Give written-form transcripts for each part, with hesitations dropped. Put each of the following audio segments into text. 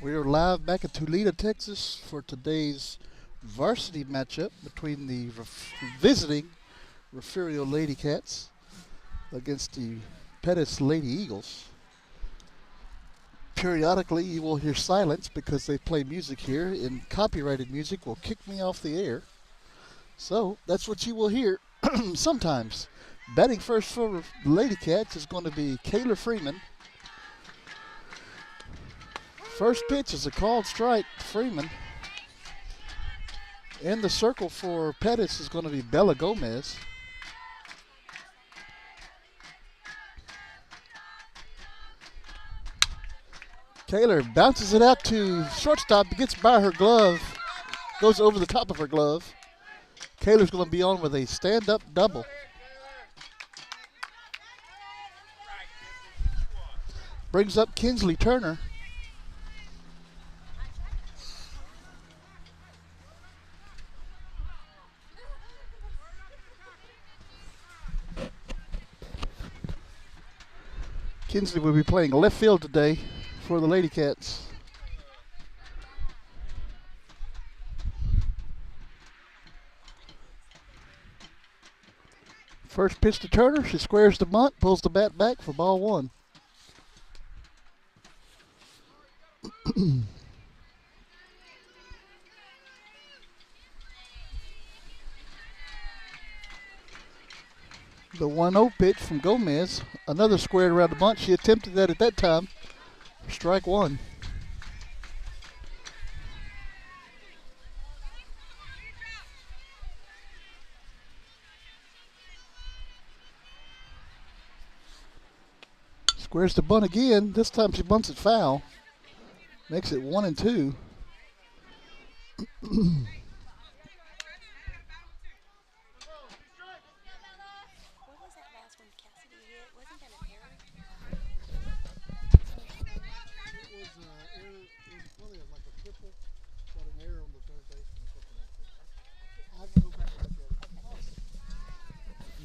We are live back in Tuleta, Texas for today's varsity matchup between the visiting Refugio Lady Cats against the Pettus Lady Eagles. Periodically, you will hear silence because they play music here, and copyrighted music will kick me off the air. So that's what you will hear sometimes. Batting first for the Lady Cats is going to be Kayla Freeman. First pitch is a called strike, Freeman. In the circle for Pettis is going to be Bella Gomez. Taylor bounces it out to shortstop, gets by her glove, goes over the top of her glove. Taylor's going to be on with a stand-up double. Brings up Kinsley Turner. Kinsley will be playing left field today for the Lady Cats. First pitch to Turner. She squares the bunt, pulls the bat back for ball one. The 1-0 pitch from Gomez. Another squared around the bunt. She attempted that at that time. Strike one. Squares the bunt again. This time she bunts it foul. Makes it 1-2.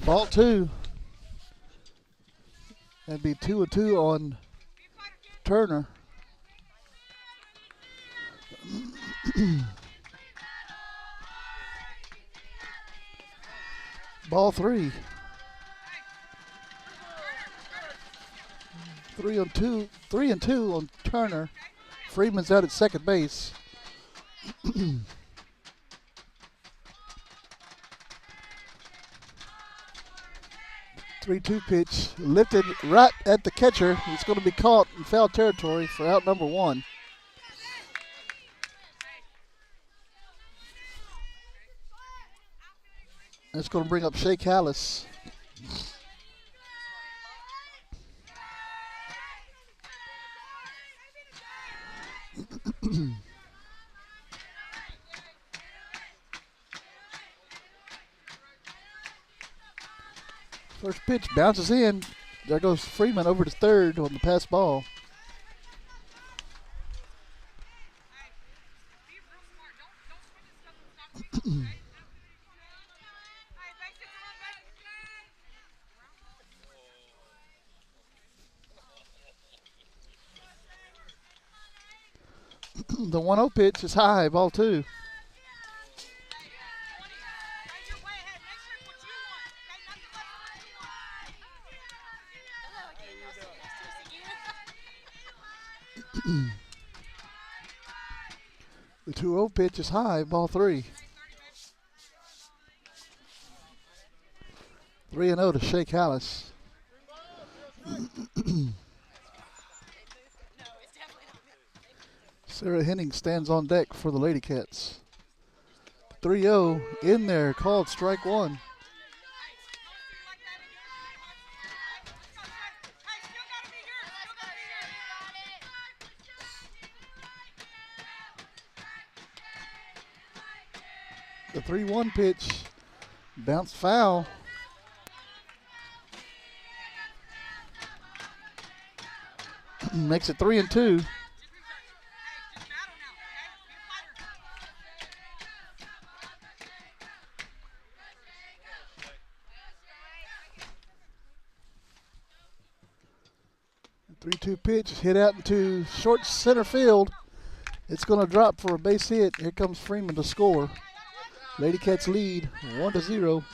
Ball two. That'd be 2-2 on Turner. Ball three. 3-2 on Turner. Freeman's out at second base. 3-2 pitch lifted right at the catcher. It's going to be caught in foul territory for out number one. That's going to bring up Shea Callis. First pitch bounces in. There goes Freeman over to third on the pass ball. The 1-0 pitch is high, ball two. The 2-0 pitch is high, ball three. 3-0 to Shea Callis. Sarah Henning stands on deck for the Lady Cats. 3-0 in there, called strike one. The 3-1 pitch bounced foul. Makes it 3-2. The 3-2 pitch hit out into short center field. It's going to drop for a base hit. Here comes Freeman to score. Lady Cats lead 1-0.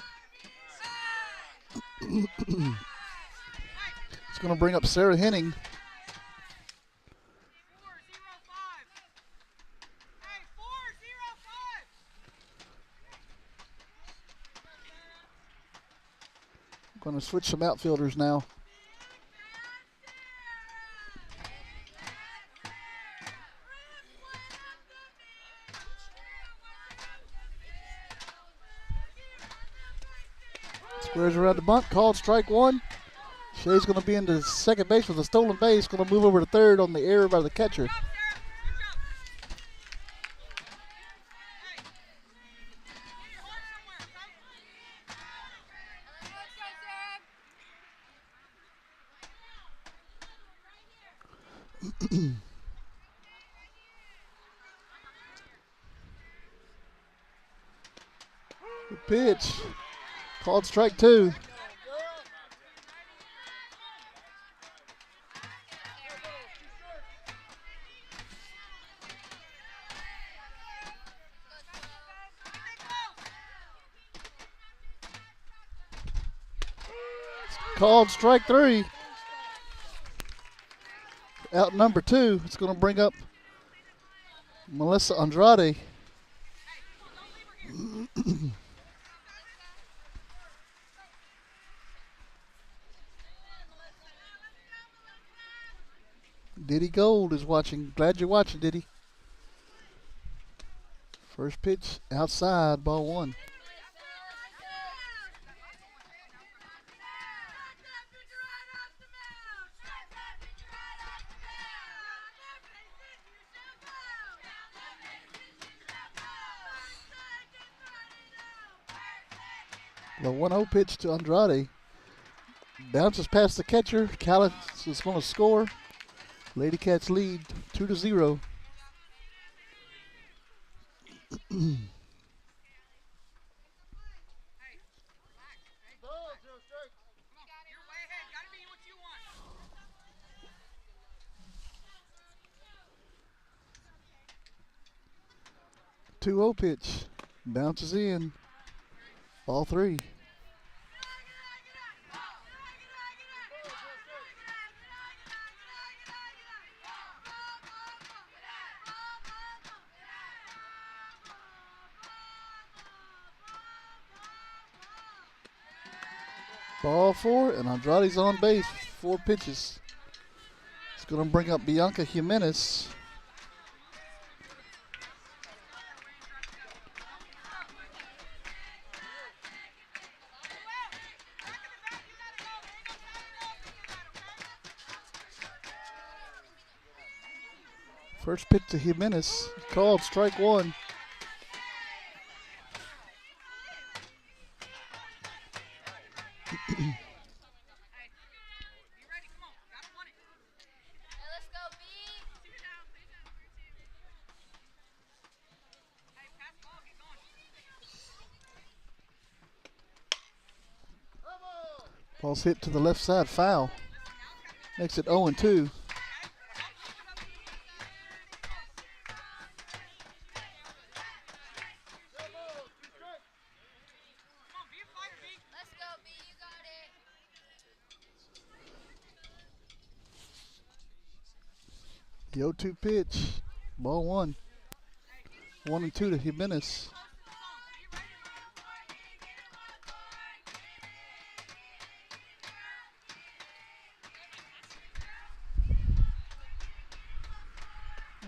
It's going to bring up Sarah Henning. Going to switch some outfielders now. Squares around the bunt, called strike one. Shea's going to be into second base with a stolen base. Going to move over to third on the error by the catcher. The pitch, called strike two. Called strike three. Out number two. It's going to bring up Melissa Andrade. Diddy Gold is watching. Glad you're watching, Diddy. First pitch outside, ball one. The 1-0 pitch to Andrade. Bounces past the catcher. Callis is going to score. Lady Cats lead 2-0. Two 2-0 pitch. Bounces in. Ball three. Ball four, and Andrade's on base. 4 pitches. It's going to bring up Bianca Jimenez. First pitch to Jimenez, called strike one. Ball's hit to the left side, foul. Makes it 0-2. The 0-2 pitch, ball one. 1-2 to Jimenez.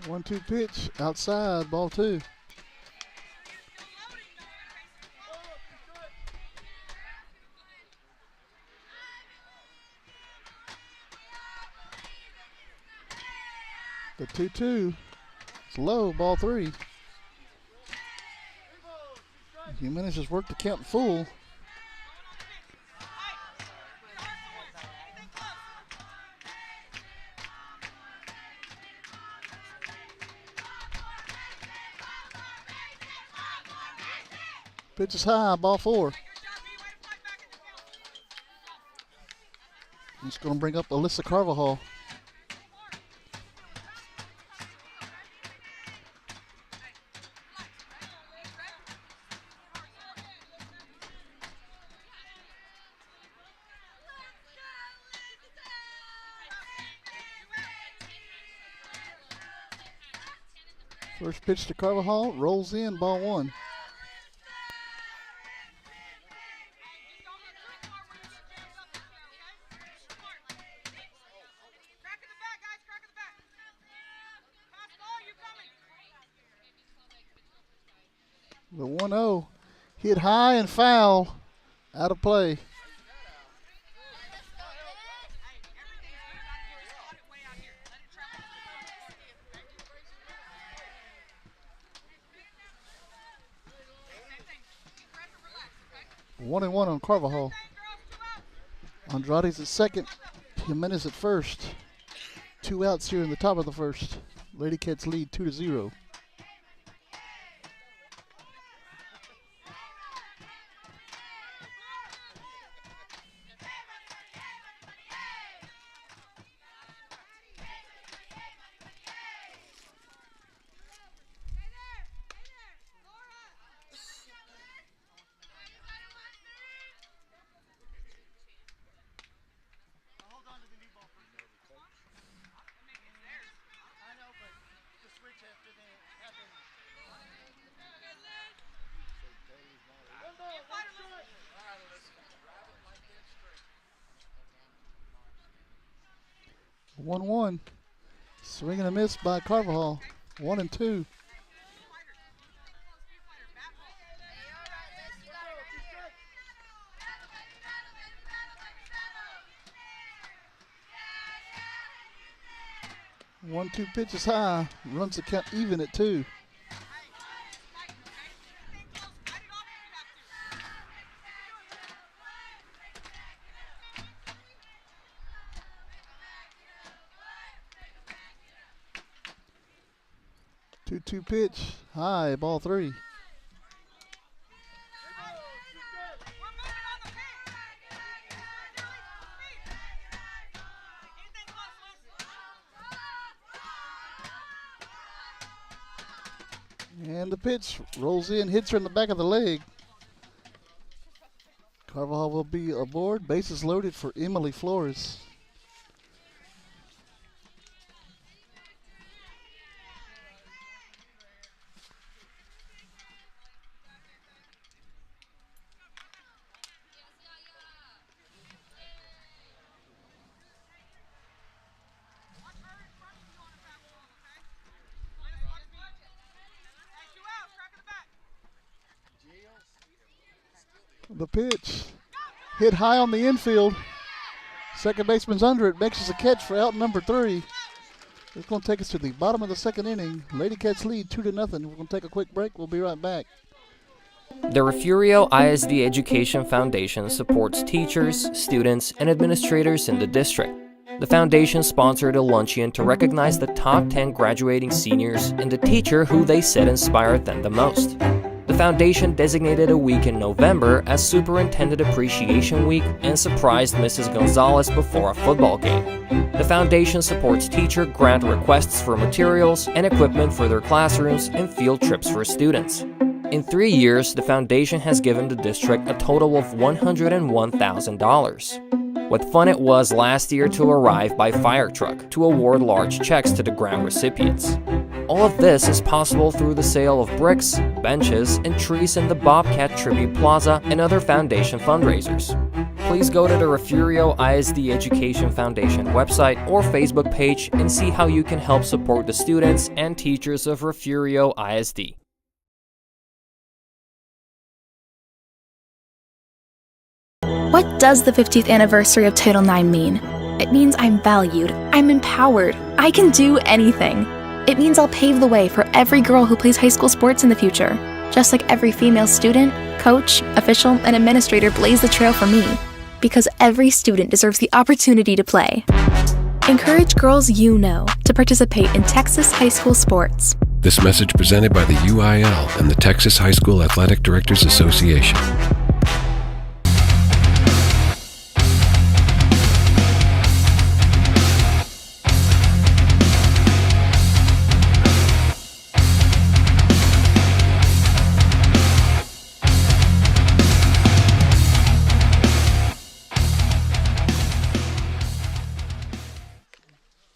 One-two pitch outside, ball two. The 2-2. It's low, ball three. Jimenez has worked the count full. Pitch is high, ball four. It's going to bring up Alyssa Carvajal. First pitch to Carvajal, rolls in, ball one. The 1-0 hit high and foul, out of play. One and one on Carvajal. Andrade's at second. Jimenez at first. 2 outs here in the top of the first. Lady Cats lead 2-0. One. Swing and a miss by Carvajal. 1-2. One-two pitch is high. Runs the count even at 2. Two pitch, high, ball 3. And the pitch rolls in, hits her in the back of the leg. Carvajal will be aboard. Bases loaded for Emily Flores. The pitch hit high on the infield. Second baseman's under it, makes us a catch for out number 3. It's going to take us to the bottom of the second inning. Lady Cats lead 2-0. We're going to take a quick break. We'll be right back. The Refugio ISD Education Foundation supports teachers, students, and administrators in the district. The foundation sponsored a luncheon to recognize the top 10 graduating seniors and the teacher who they said inspired them the most. The foundation designated a week in November as Superintendent Appreciation Week and surprised Mrs. Gonzalez before a football game. The foundation supports teacher grant requests for materials and equipment for their classrooms and field trips for students. In 3 years, the foundation has given the district a total of $101,000. What fun it was last year to arrive by fire truck to award large checks to the grant recipients. All of this is possible through the sale of bricks, benches, and trees in the Bobcat Tribute Plaza and other foundation fundraisers. Please go to the Refugio ISD Education Foundation website or Facebook page and see how you can help support the students and teachers of Refugio ISD. What does the 50th anniversary of Title IX mean? It means I'm valued, I'm empowered, I can do anything. It means I'll pave the way for every girl who plays high school sports in the future, just like every female student, coach, official, and administrator blazed the trail for me, because every student deserves the opportunity to play. Encourage girls you know to participate in Texas high school sports. This message presented by the UIL and the Texas High School Athletic Directors Association.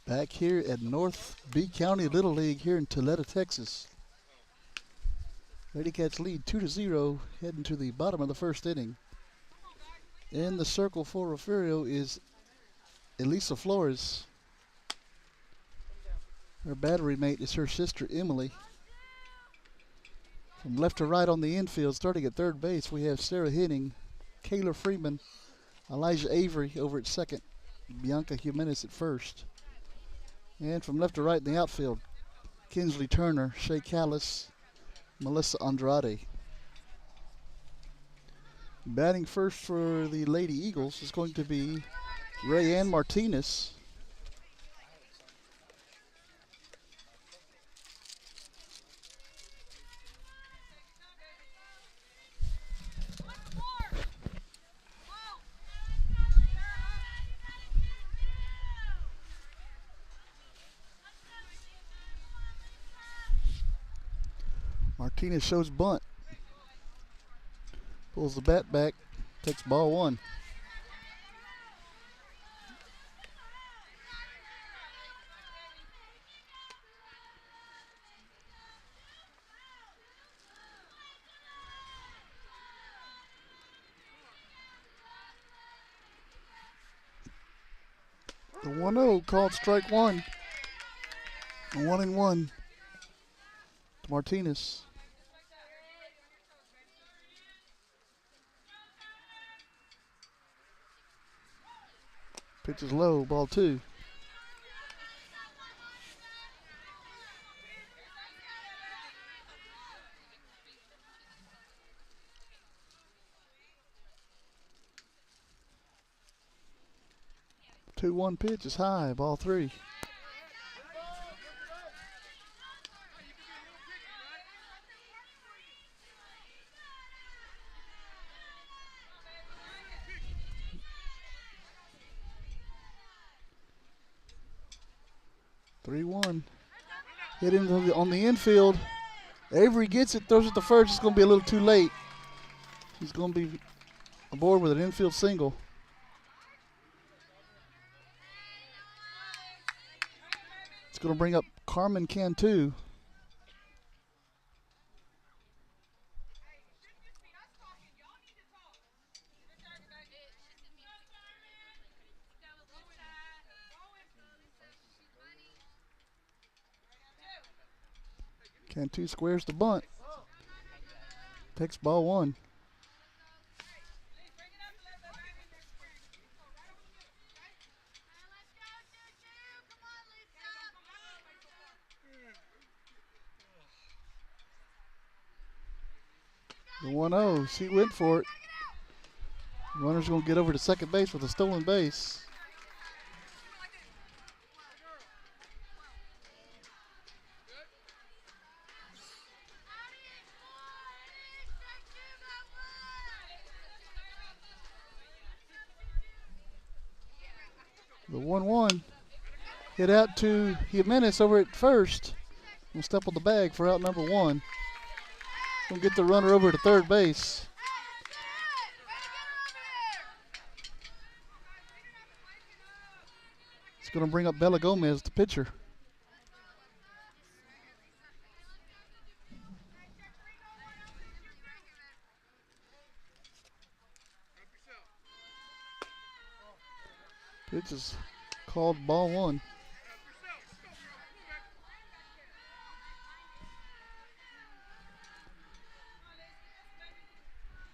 Back here at North B County Little League here in Tuleta, Texas. Lady Cats lead 2-0, heading to the bottom of the first inning. In the circle for Refugio is Elisa Flores. Her battery mate is her sister Emily. From left to right on the infield, starting at third base, we have Sarah Henning, Kayla Freeman, Elijah Avery over at second, Bianca Jimenez at first. And from left to right in the outfield, Kinsley Turner, Shay Callis, Melissa Andrade. Batting first for the Lady Eagles is going to be Rayanne Martinez. Martinez shows bunt. Pulls the bat back. Takes ball one. The 1-0 called strike one. 1-1 to Martinez. Pitch is low, ball two. Two one pitch is high, ball three. Hit him on the infield. Avery gets it, throws it to first. It's going to be a little too late. He's going to be aboard with an infield single. It's going to bring up Carmen Cantu. Cantu squares the bunt. Takes ball one. The 1-0. She went for it. Runner's going to get over to second base with a stolen base. The 1-1 hit out to Jimenez over at first. We'll step on the bag for out number one. Gonna get the runner over to third base. It's gonna bring up Bella Gomez, the pitcher. Pitch is called ball one.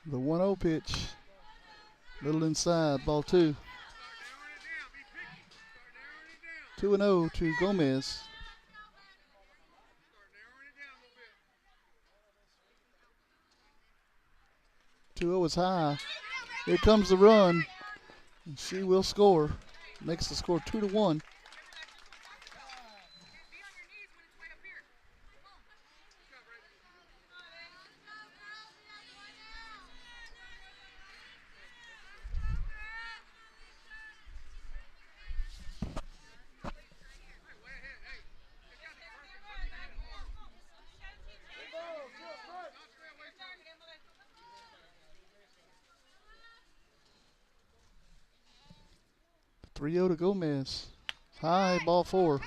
The 1-0 pitch, little inside, ball two. 2-0 to Gomez. Two-0 is high. Here comes the run. And she will score. Makes the score 2-1. Rio to Gomez. High, ball four.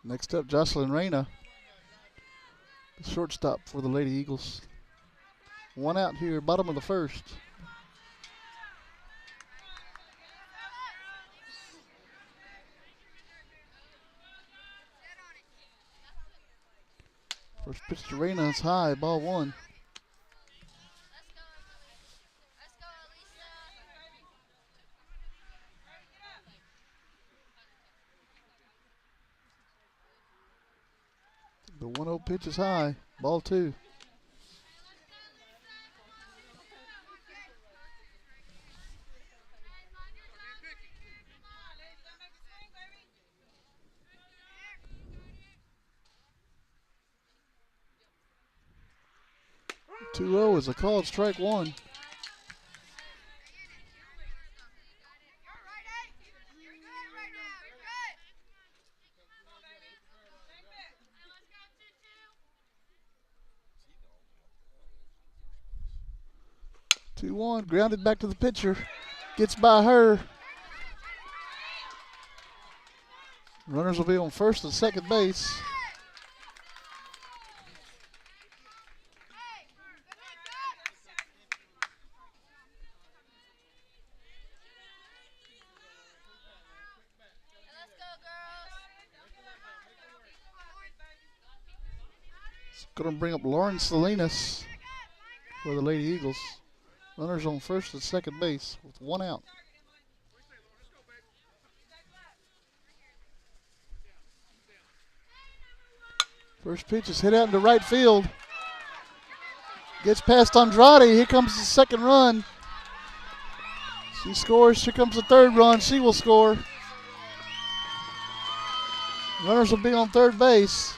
Next up, Jocelyn Reyna, the shortstop for the Lady Eagles. One out here, bottom of the first. First pitch to Reyna is high, ball one. The 1-0 pitch is high, ball two. Two 0 is a called strike one. Two one, grounded back to the pitcher. Gets by her. Runners will be on first and second base. It's going to bring up Lauren Salinas for the Lady Eagles. Runners on first and second base with one out. First pitch is hit out into right field. Gets past Andrade. Here comes the second run. She scores. Here comes the third run. She will score. Runners will be on third base.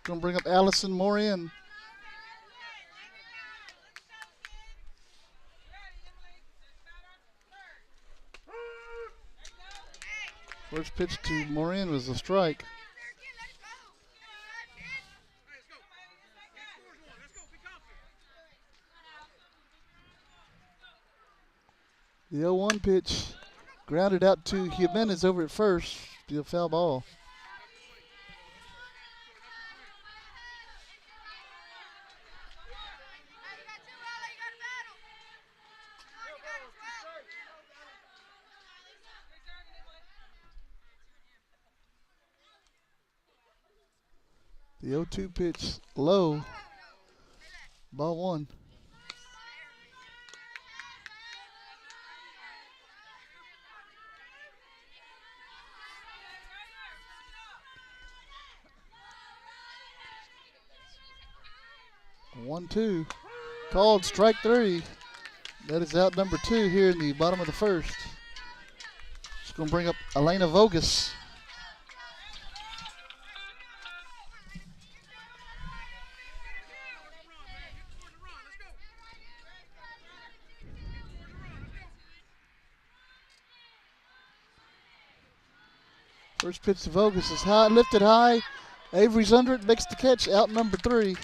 Going to bring up Allison Morin. First pitch to Morin was a strike. The 0-1 pitch grounded out to Jimenez over at first. Be a foul ball. The 0-2 pitch low. Ball one. One, two. Called strike three. That is out number two here in the bottom of the first. It's going to bring up Elena Vogus. First pitch to Vogus is high, lifted high. Avery's under it, makes the catch, out number three.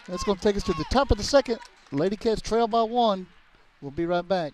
That's going to take us to the top of the second. Lady Cats trail by one. We'll be right back.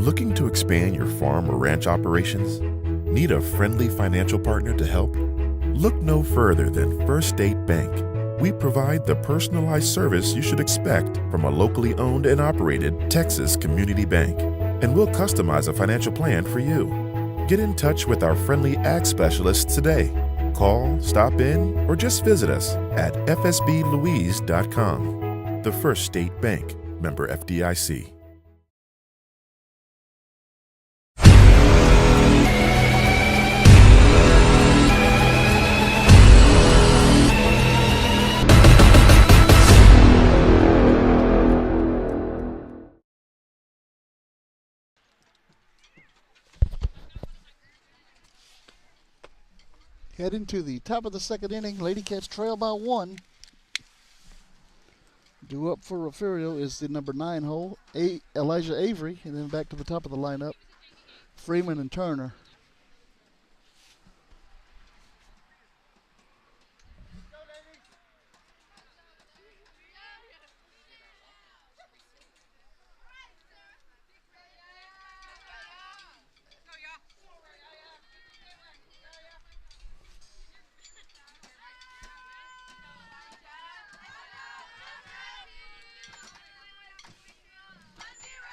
Looking to expand your farm or ranch operations? Need a friendly financial partner to help? Look no further than First State Bank. We provide the personalized service you should expect from a locally owned and operated Texas community bank. And we'll customize a financial plan for you. Get in touch with our friendly ag specialists today. Call, stop in, or just visit us at fsblouise.com. The First State Bank, member FDIC. Heading to the top of the second inning. Lady Cats trail by 1. Due up for Refugio is the number 9 hole, Elijah Avery, and then back to the top of the lineup, Freeman and Turner.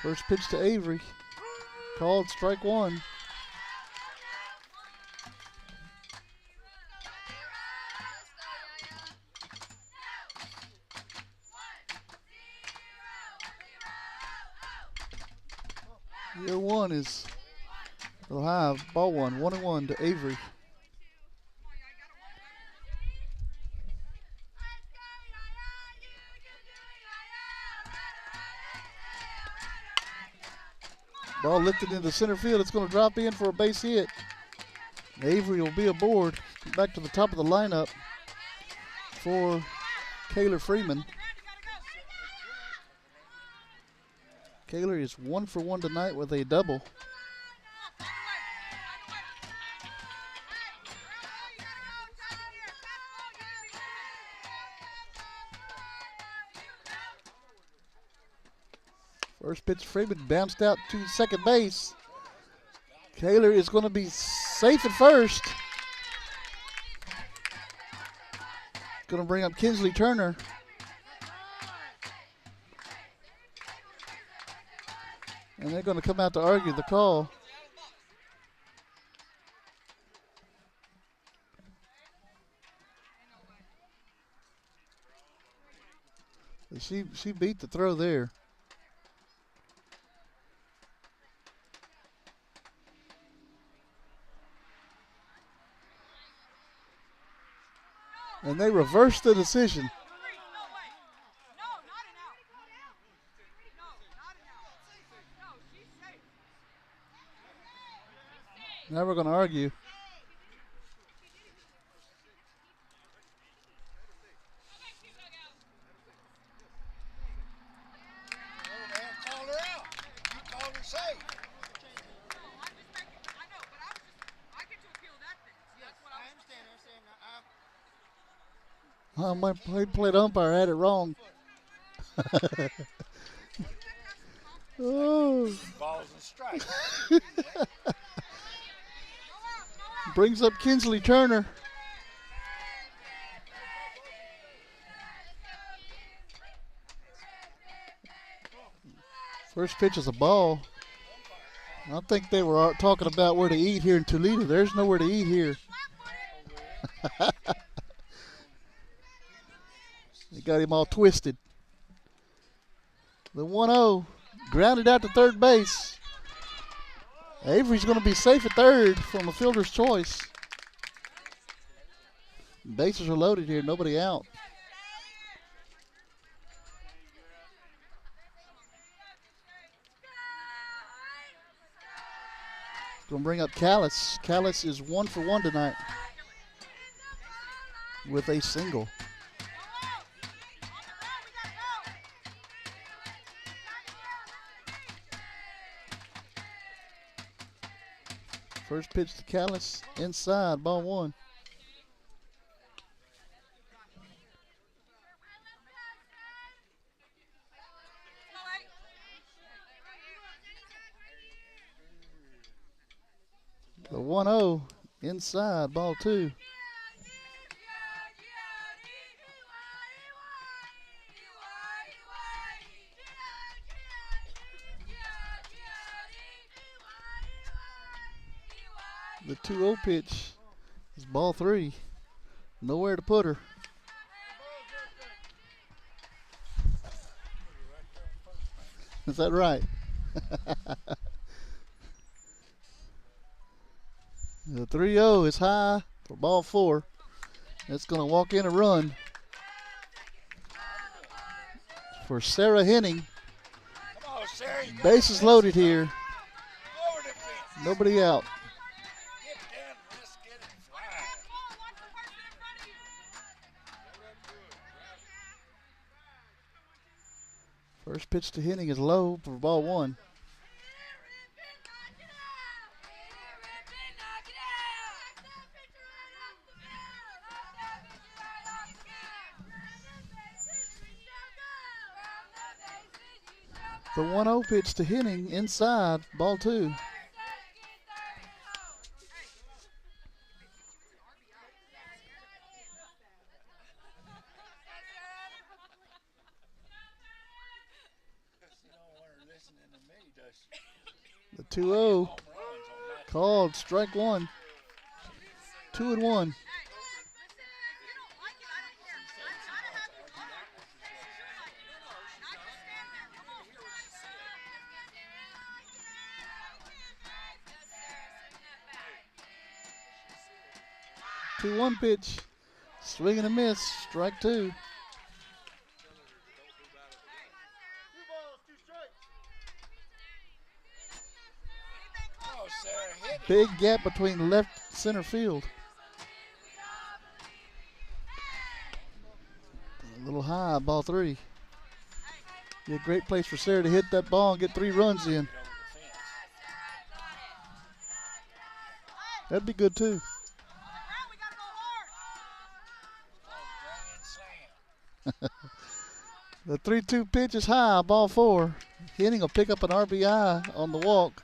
First pitch to Avery, called strike 1. Year 1 is a high, ball 1, 1-1 to Avery. Ball lifted into center field. It's going to drop in for a base hit. Avery will be aboard. Back to the top of the lineup for Kaylor Freeman. Kaylor is 1 for 1 tonight with a double. First pitch, Freeman bounced out to second base. Kaylor is going to be safe at first. Going to bring up Kinsley Turner. And they're going to come out to argue the call. She beat the throw there. And they reversed the decision. Now we're going to argue. My plate umpire had it wrong. Oh. Balls and strikes. Brings up Kinsley Turner. First pitch is a ball. I think they were talking about where to eat here in Tuleta. There's nowhere to eat here. They got him all twisted. The 1-0 grounded out to third base. Avery's going to be safe at third from a fielder's choice. Bases are loaded here, nobody out. Going to bring up Callis. Callis is 1 for 1 tonight with a single. First pitch to Callis, inside, ball 1. The 1-0, inside, ball 2. The 2-0 pitch is ball 3. Nowhere to put her. Is that right? The 3-0 is high for ball 4. It's going to walk in a run for Sarah Henning. Bases loaded here. Nobody out. First pitch to Henning is low for ball one. The 1-0 pitch to Henning inside, ball two. The 2-0 called strike one. 2-1. Two-one pitch, swing and a miss, strike two. Big gap between left center field. A little high, ball three. Be a great place for Sarah to hit that ball and get 3 runs in. That'd be good too. The 3-2 pitch is high, ball four. Henning will pick up an RBI on the walk.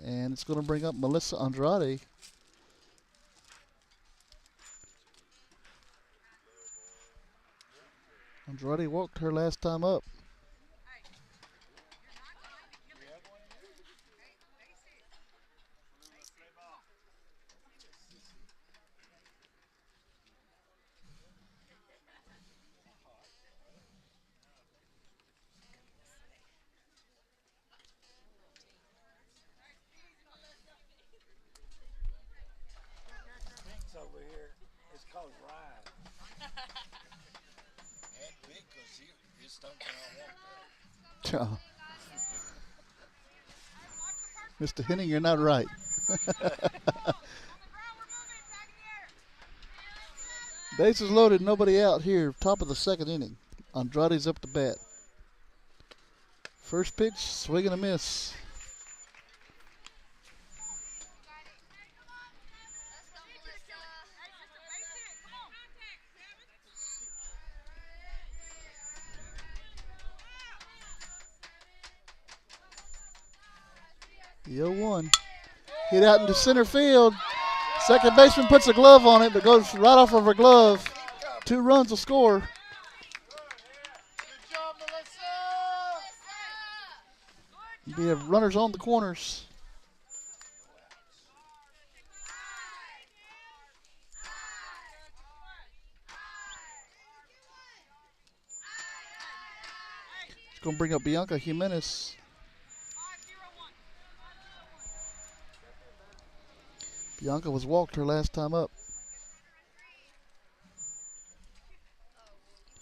And it's going to bring up Melissa Andrade. Andrade walked her last time up. Over here, it's called ride. And big because his stump can all walk there. Mr. Henning, you're not right. Bases loaded, nobody out here. Top of the second inning. Andrade's up to bat. First pitch, swing and a miss. The 0-1. Hit out into center field. Second baseman puts a glove on it, but goes right off of her glove. 2 runs will score. Good job, Melissa! We have runners on the corners. It's going to bring up Bianca Jimenez. Bianca was walked her last time up.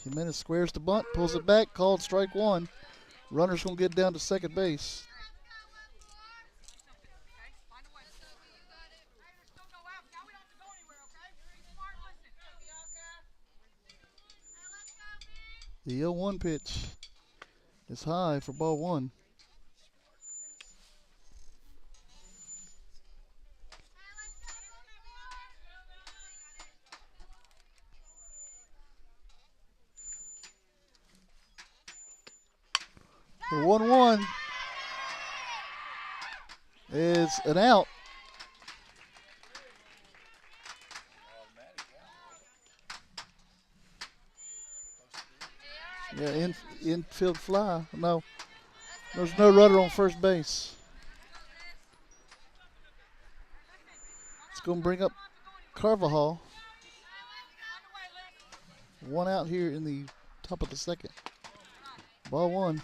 Jimenez squares the bunt, pulls it back, called strike one. Runner's going to get down to second base. The 0-1 pitch is high for ball one. The 1-1 is an out. Yeah, infield fly. No, there's no runner on first base. It's going to bring up Carvajal. One out here in the top of the second. Ball one.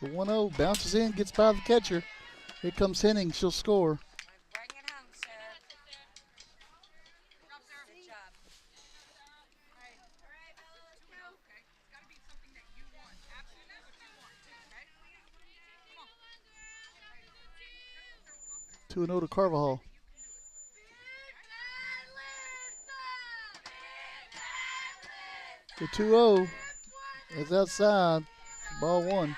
The 1-0 bounces in, gets by the catcher. Here comes Henning. She'll score. Bring it home, sir. Good job. 2-0 to Carvajal. The 2-0 is outside. Ball one.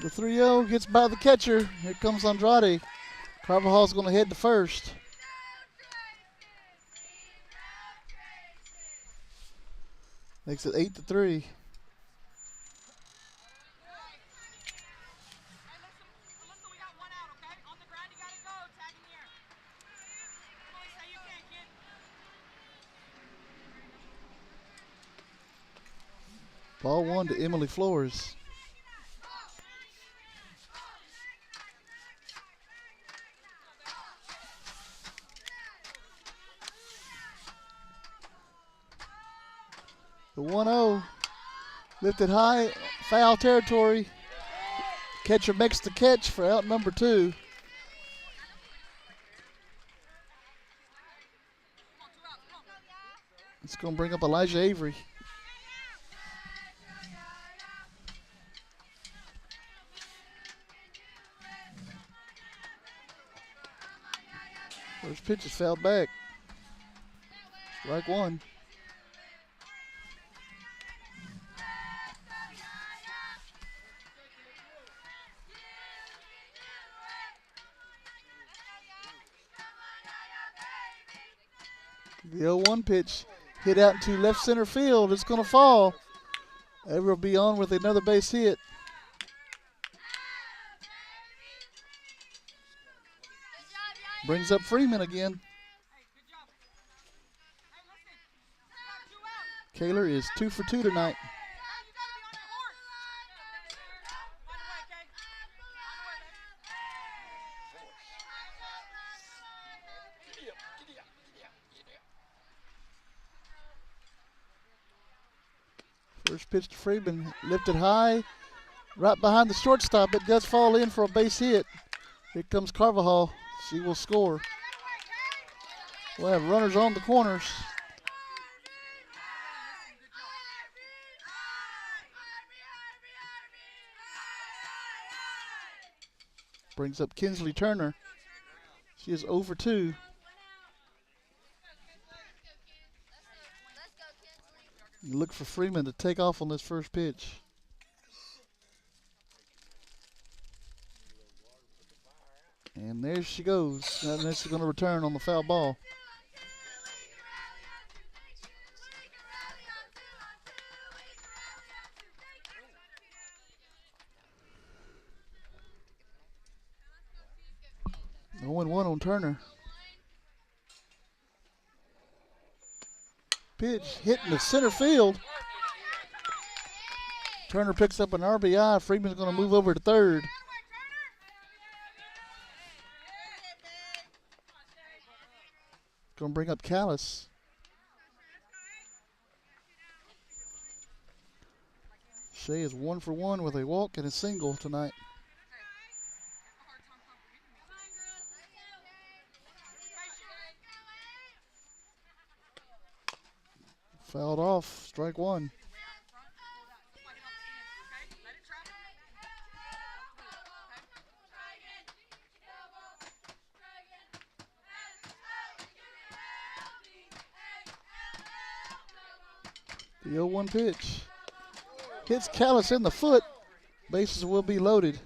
The 3-0 gets by the catcher. Here comes Andrade. Carvajal's going to head to first. Makes it 8-3. Ball one to Emily Flores. The 1-0 lifted high, foul territory. Catcher makes the catch for out number 2. It's going to bring up Elijah Avery. First pitch is fouled back. Strike one. The 0-1 pitch hit out into left center field. It's going to fall. Avery will be on with another base hit. Brings up Freeman again. Kaler is 2 for 2 tonight. First pitch to Freeman, lifted high, right behind the shortstop. It does fall in for a base hit. Here comes Carvajal. She will score. We'll have runners on the corners. Brings up Kinsley Turner. She is 0 for 2. You look for Freeman to take off on this first pitch. And there she goes. And she's going to return on the foul ball. No 1-1 on Turner. Pitch hit in the center field. Turner picks up an RBI. Freeman's going to move over to third. Going to bring up Callis. Shea is 1 for 1 with a walk and a single tonight. Fouled off, strike one. The 0-1 pitch hits Callis in the foot. Bases will be loaded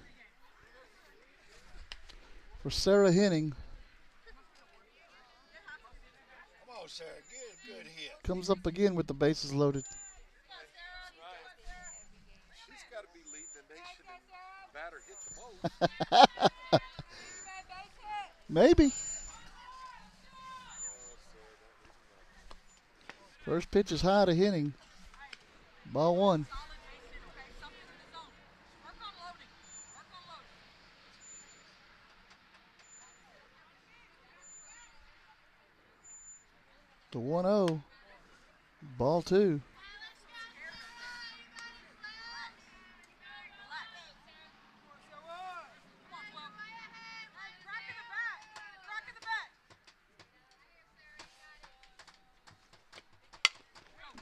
for Sarah Henning. Come on, Sarah. Good hit. Comes up again with the bases loaded. She's got to be leading the nation in batter hit the most. Maybe. First pitch is high to Henning. Ball one. The 1-0. Ball two.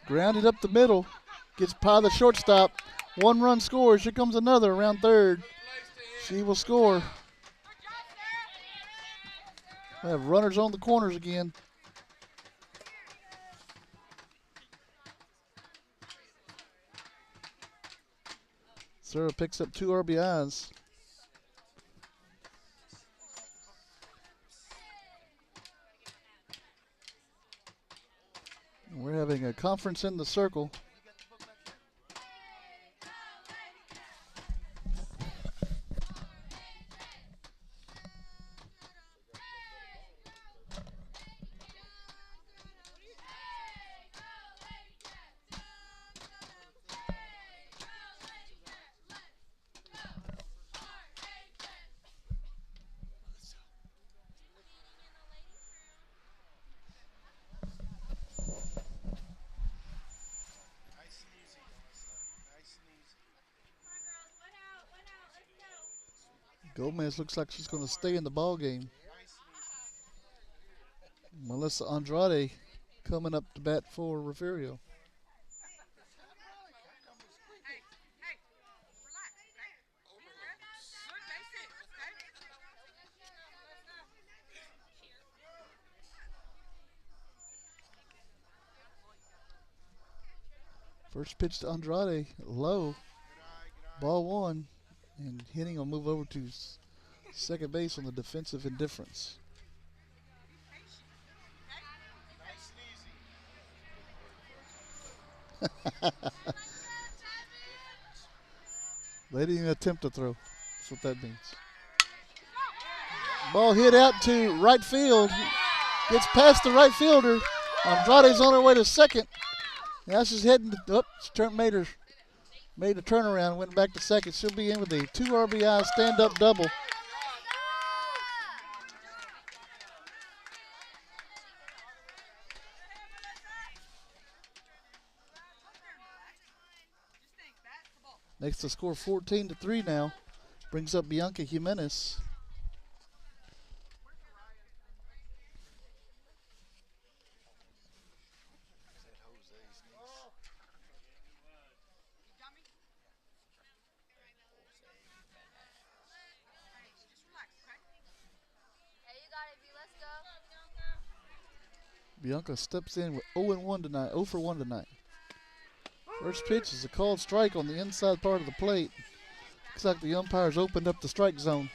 Grounded up the middle. Gets by the shortstop. 1 run scores. Here comes another around third. She will score. We have runners on the corners again. Sarah picks up 2 RBIs. We're having a conference in the circle. Gomez looks like she's going to stay in the ball game. Melissa Andrade coming up to bat for Refugio. First pitch to Andrade, low, ball 1, and Henning will move over to second base on the defensive indifference. They didn't even attempt to throw. That's what that means. Ball hit out to right field. Gets past the right fielder. Andrade's on her way to second. Now she's heading to, made a turnaround, went back to second. She'll be in with a 2 RBI stand-up double. Makes the score 14-3 now. Brings up Bianca Jimenez. Bianca steps in with 0-1 tonight, 0 for 1 tonight. First pitch is a called strike on the inside part of the plate. Looks like the umpires opened up the strike zone.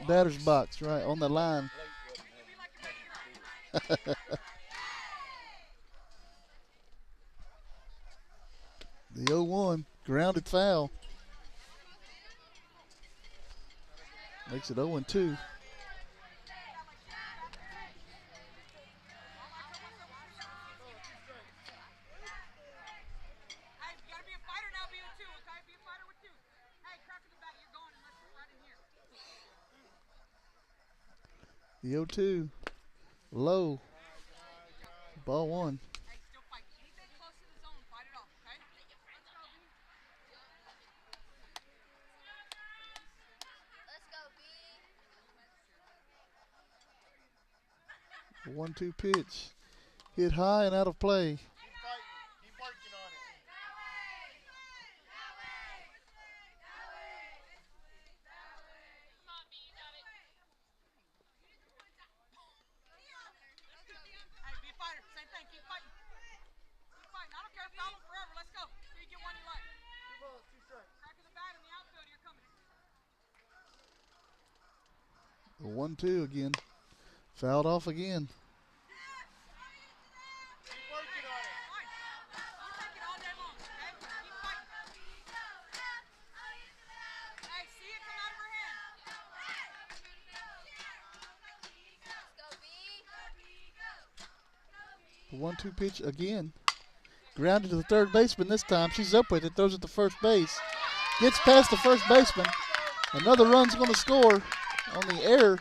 Batter's box, right, on the line. The 0-1, grounded foul. Makes it 0-2. The 0-2, low, ball 1. The 1-2 pitch, hit high and out of play. The 1-2 again. Fouled off again. The 1-2 pitch again. Grounded to the third baseman this time. She's up with it. Throws it to first base. Gets past the first baseman. Another run's going to score on the error.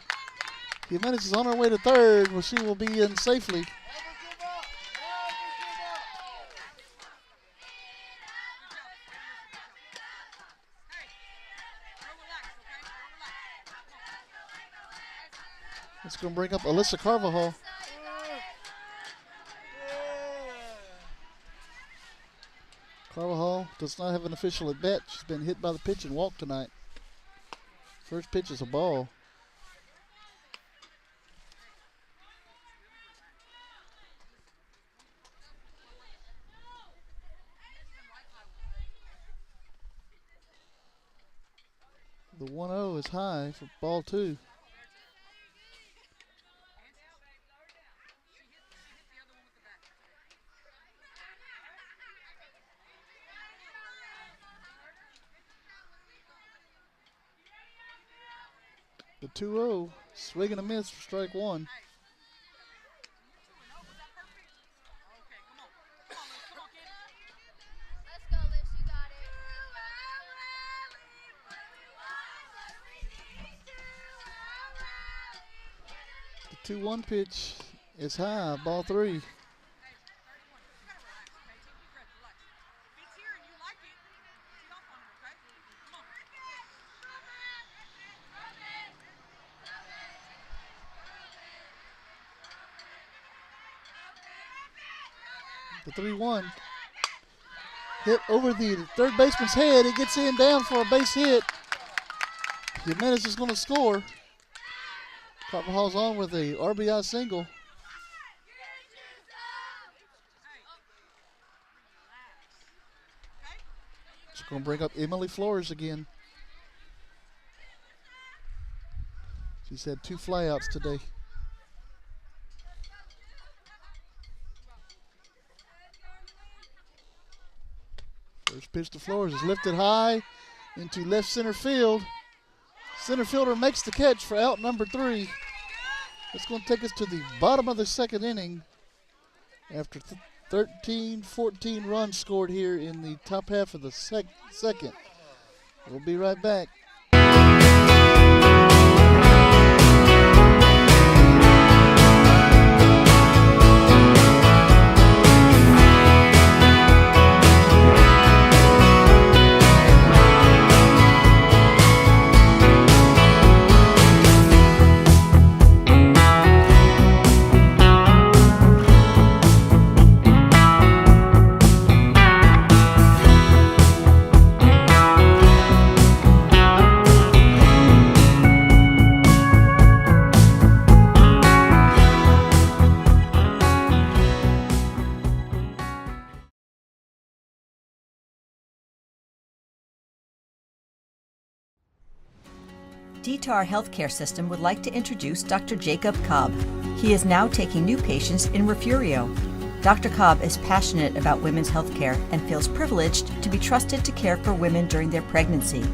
Jimenez is on her way to third, where she will be in safely. It's going to bring up Alyssa Carvajal. Carvajal does not have an official at bat. She's been hit by the pitch and walked tonight. First pitch is a ball. The 1-0 is high for ball 2. The 2-0, swing and a miss for strike 1. The 2-1 pitch is high, ball 3. The 3-1 hit over the third baseman's head. It gets in down for a base hit. Jimenez is going to score. Carvajal's on with a RBI single. It's going to bring up Emily Flores again. She's had 2 flyouts today. First pitch to Flores is lifted high into left center field. Center fielder makes the catch for out number 3. It's going to take us to the bottom of the 2nd inning after 14 runs scored here in the top half of the second. We'll be right back. DTAR Healthcare System would like to introduce Dr. Jacob Cobb. He is now taking new patients in Refugio. Dr. Cobb is passionate about women's healthcare and feels privileged to be trusted to care for women during their pregnancy.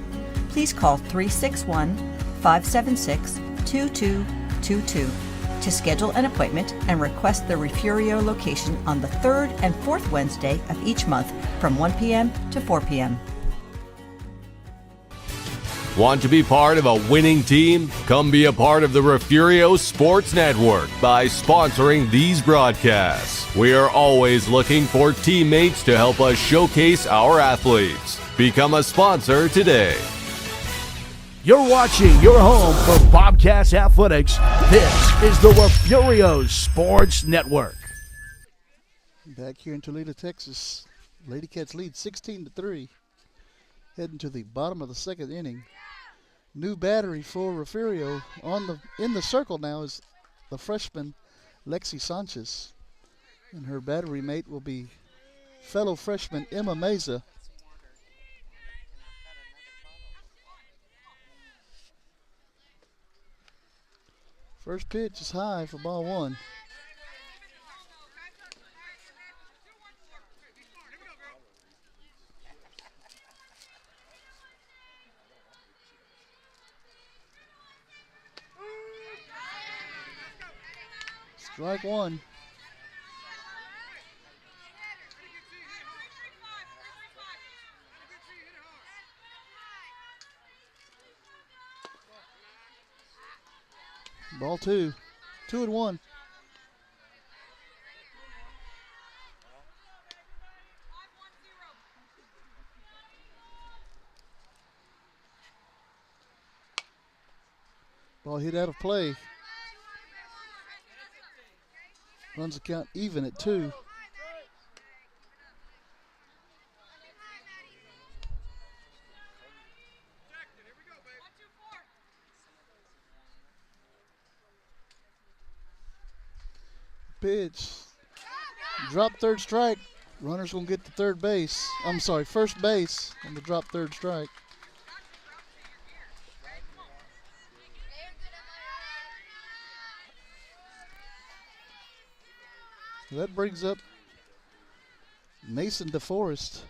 Please call 361-576-2222 to schedule an appointment and request the Refugio location on the 3rd and 4th Wednesday of each month from 1 p.m. to 4 p.m. Want to be part of a winning team? Come be a part of the Refugio Sports Network by sponsoring these broadcasts. We are always looking for teammates to help us showcase our athletes. Become a sponsor today. You're watching your home for Bobcats Athletics. This is the Refugio Sports Network. Back here in Tuleta, Texas, Lady Cats lead 16-3. Heading to the bottom of the 2nd inning. New battery for Refugio in the circle now is the freshman Lexi Sanchez, and her battery mate will be fellow freshman Emma Meza. First pitch is high for ball 1. Strike 1. Ball 2. 2-1. Ball hit out of play. Runs the count even at 2. pitch. Drop third strike. Runner's going to get to third base. I'm sorry, first base on the drop third strike. So that brings up Mason DeForest.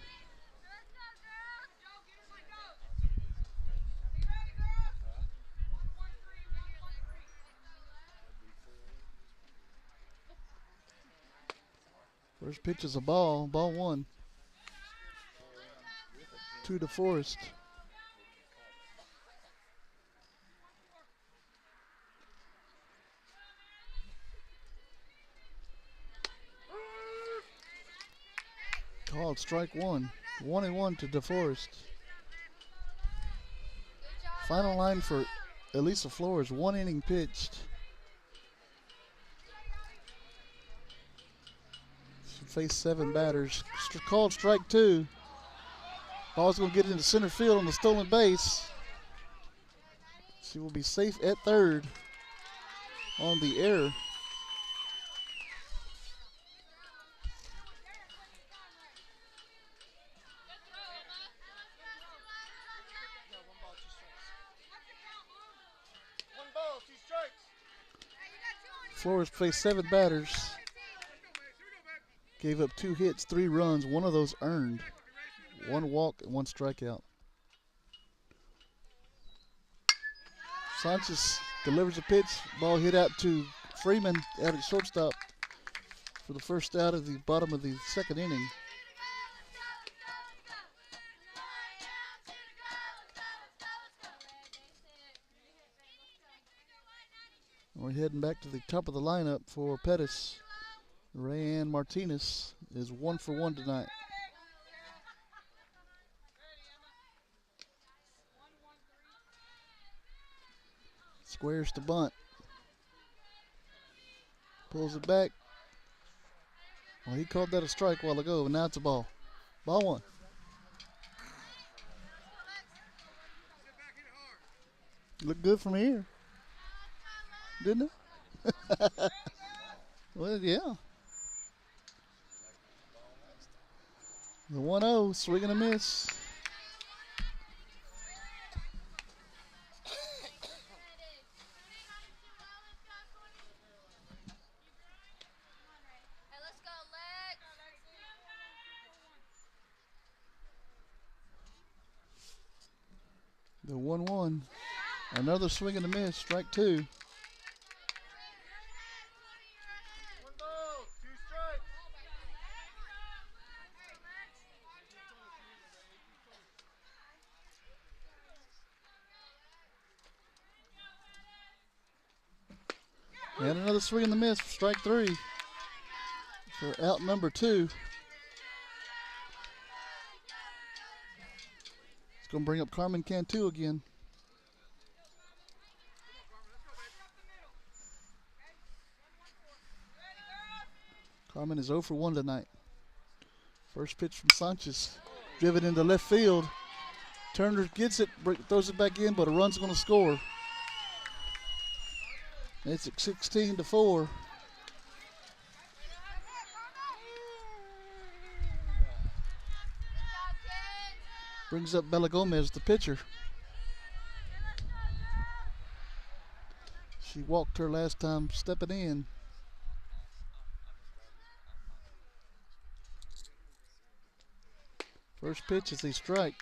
First pitch is a ball. Ball one. 2 DeForest. Called strike one. 1-1 to DeForest. Final line for Elisa Flores, 1 inning pitched. She faced 7 batters. Called strike 2. Ball's going to get into center field on the stolen base. She will be safe at third on the error. Flores faced 7 batters. Gave up 2 hits, 3 runs. 1 of those earned. 1 walk and 1 strikeout. Sanchez delivers a pitch. Ball hit out to Freeman out at shortstop for the first out of the bottom of the second inning. We're heading back to the top of the lineup for Pettus. Rayanne Martinez is 1 for 1 tonight. Squares to bunt. Pulls it back. Well, he called that a strike a while ago, but now it's a ball. Ball 1. Looked good from here. Didn't it? Well, yeah. The 1-0, swing and a miss. The 1-1. Another swing and a miss, strike 2. And another swing and a miss for strike 3 for out number 2. It's going to bring up Carmen Cantu again. Carmen is 0 for 1 tonight. First pitch from Sanchez. Driven into left field. Turner gets it, throws it back in, but a run's going to score. It's at 16-4. Brings up Bella Gomez, the pitcher. She walked her last time stepping in. First pitch is a strike.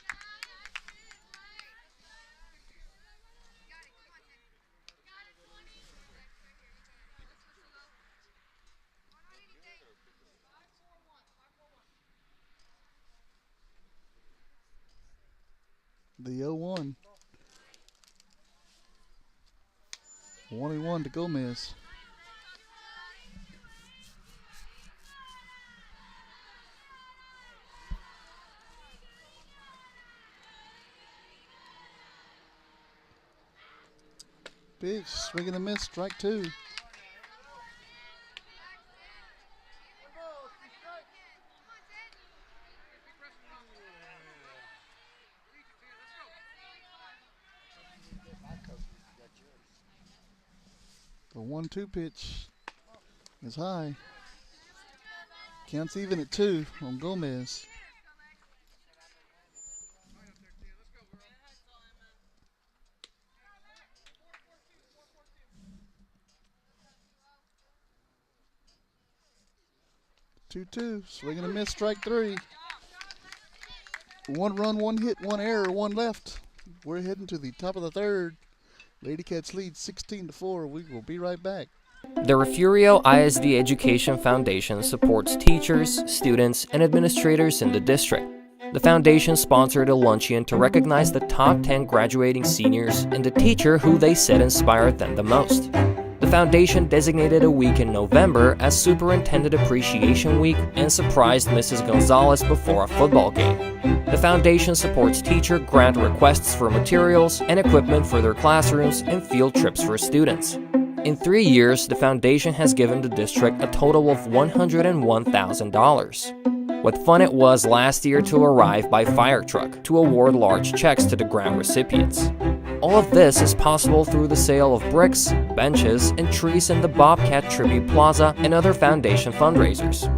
The 0-1. 1-1 to Gomez. Pitch, swing and a miss, strike 2. The 1-2 pitch is high. Counts even at 2 on Gomez. Two, swing and a miss, strike 3. 1 run, 1 hit, 1 error, 1 left. We're heading to the top of the 3rd. Lady Cats lead 16-4. We will be right back. The Refugio ISD Education Foundation supports teachers, students, and administrators in the district. The foundation sponsored a luncheon to recognize the top 10 graduating seniors and the teacher who they said inspired them the most. The foundation designated a week in November as Superintendent Appreciation Week and surprised Mrs. Gonzalez before a football game. The foundation supports teacher grant requests for materials and equipment for their classrooms and field trips for students. In 3 years, the foundation has given the district a total of $101,000. What fun it was last year to arrive by fire truck to award large checks to the grant recipients. All of this is possible through the sale of bricks, benches, and trees in the Bobcat Tribute Plaza and other foundation fundraisers.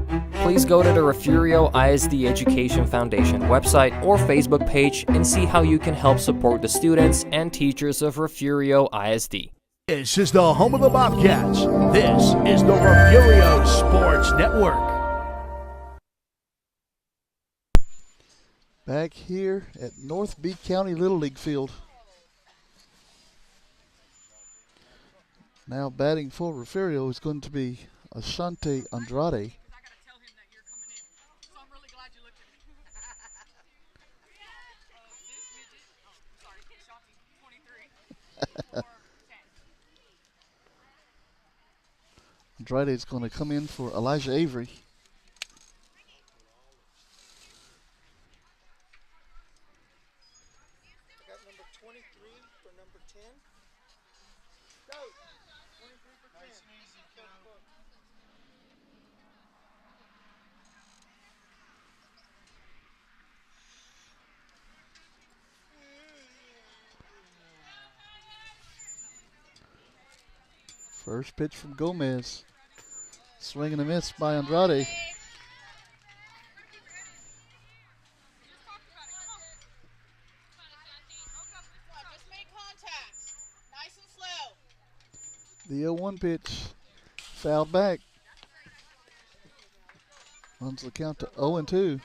Please go to the Refugio ISD Education Foundation website or Facebook page and see how you can help support the students and teachers of Refugio ISD. This is the home of the Bobcats. This is the Refugio Sports Network. Back here at North B County Little League Field. Now batting for Refugio is going to be Ashante Andrade. Andrade is going to come in for Elijah Avery. I got number 23 for number 10. Go! 23 for 10. Nice and easy, kiddo. First pitch from Gomez. Swing and a miss by Andrade. The 0-1 pitch. Fouled back. Runs the count to 0-2.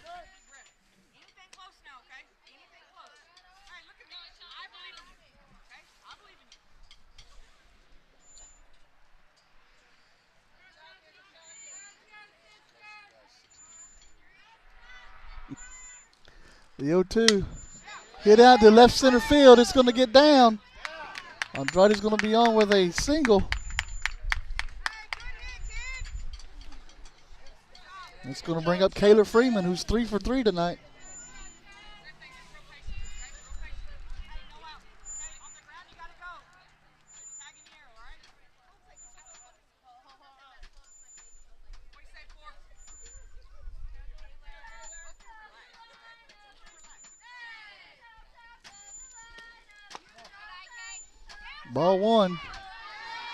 The 0-2 hit out to left center field. It's going to get down. Andrade's going to be on with a single. It's going to bring up Kayla Freeman, who's 3 for 3 tonight. Ball 1.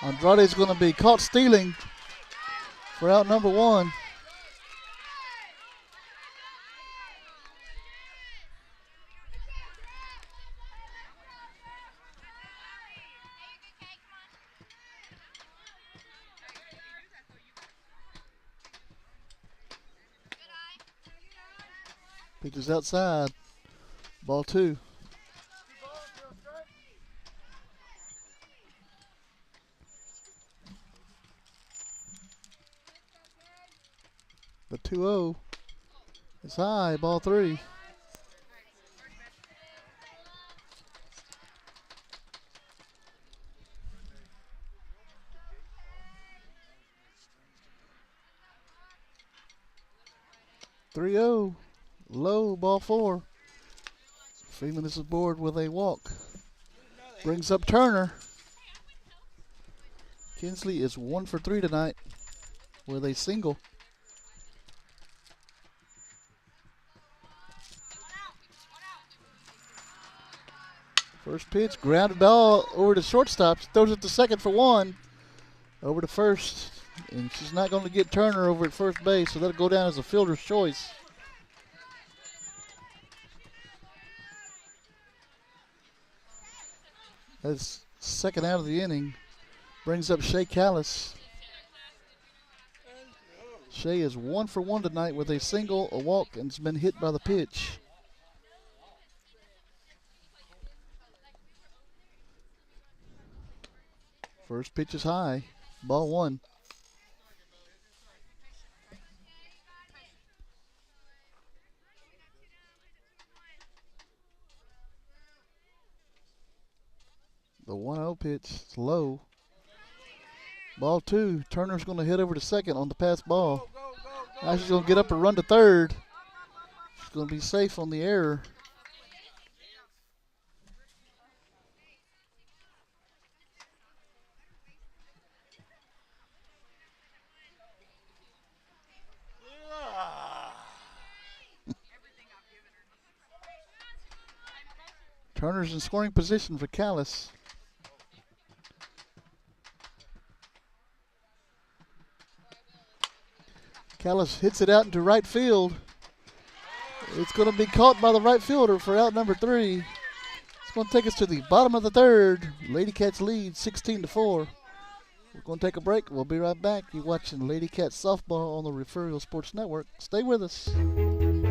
Andrade's going to be caught stealing for out number 1. Pitches outside. Ball 2. The 2-0 is high. Ball 3. Low. Ball 4. Freeman is aboard with a walk. Brings up Turner. Kinsley is 1 for 3 tonight with a single. First pitch, grounded ball over to shortstop. Throws it to second for 1. Over to first. And she's not going to get Turner over at first base, so that'll go down as a fielder's choice. That's second out of the inning. Brings up Shea Callis. Shea is 1 for 1 tonight with a single, a walk, and has been hit by the pitch. First pitch is high. Ball 1. The 1-0 pitch is low. Ball 2. Turner's going to hit over to second on the pass ball. Now she's going to get up and run to third. She's going to be safe on the error. Turner's in scoring position for Callis. Callis hits it out into right field. It's going to be caught by the right fielder for out number 3. It's going to take us to the bottom of the third. Lady Cats lead 16-4. We're going to take a break. We'll be right back. You're watching Lady Cats softball on the Refugio Sports Network. Stay with us.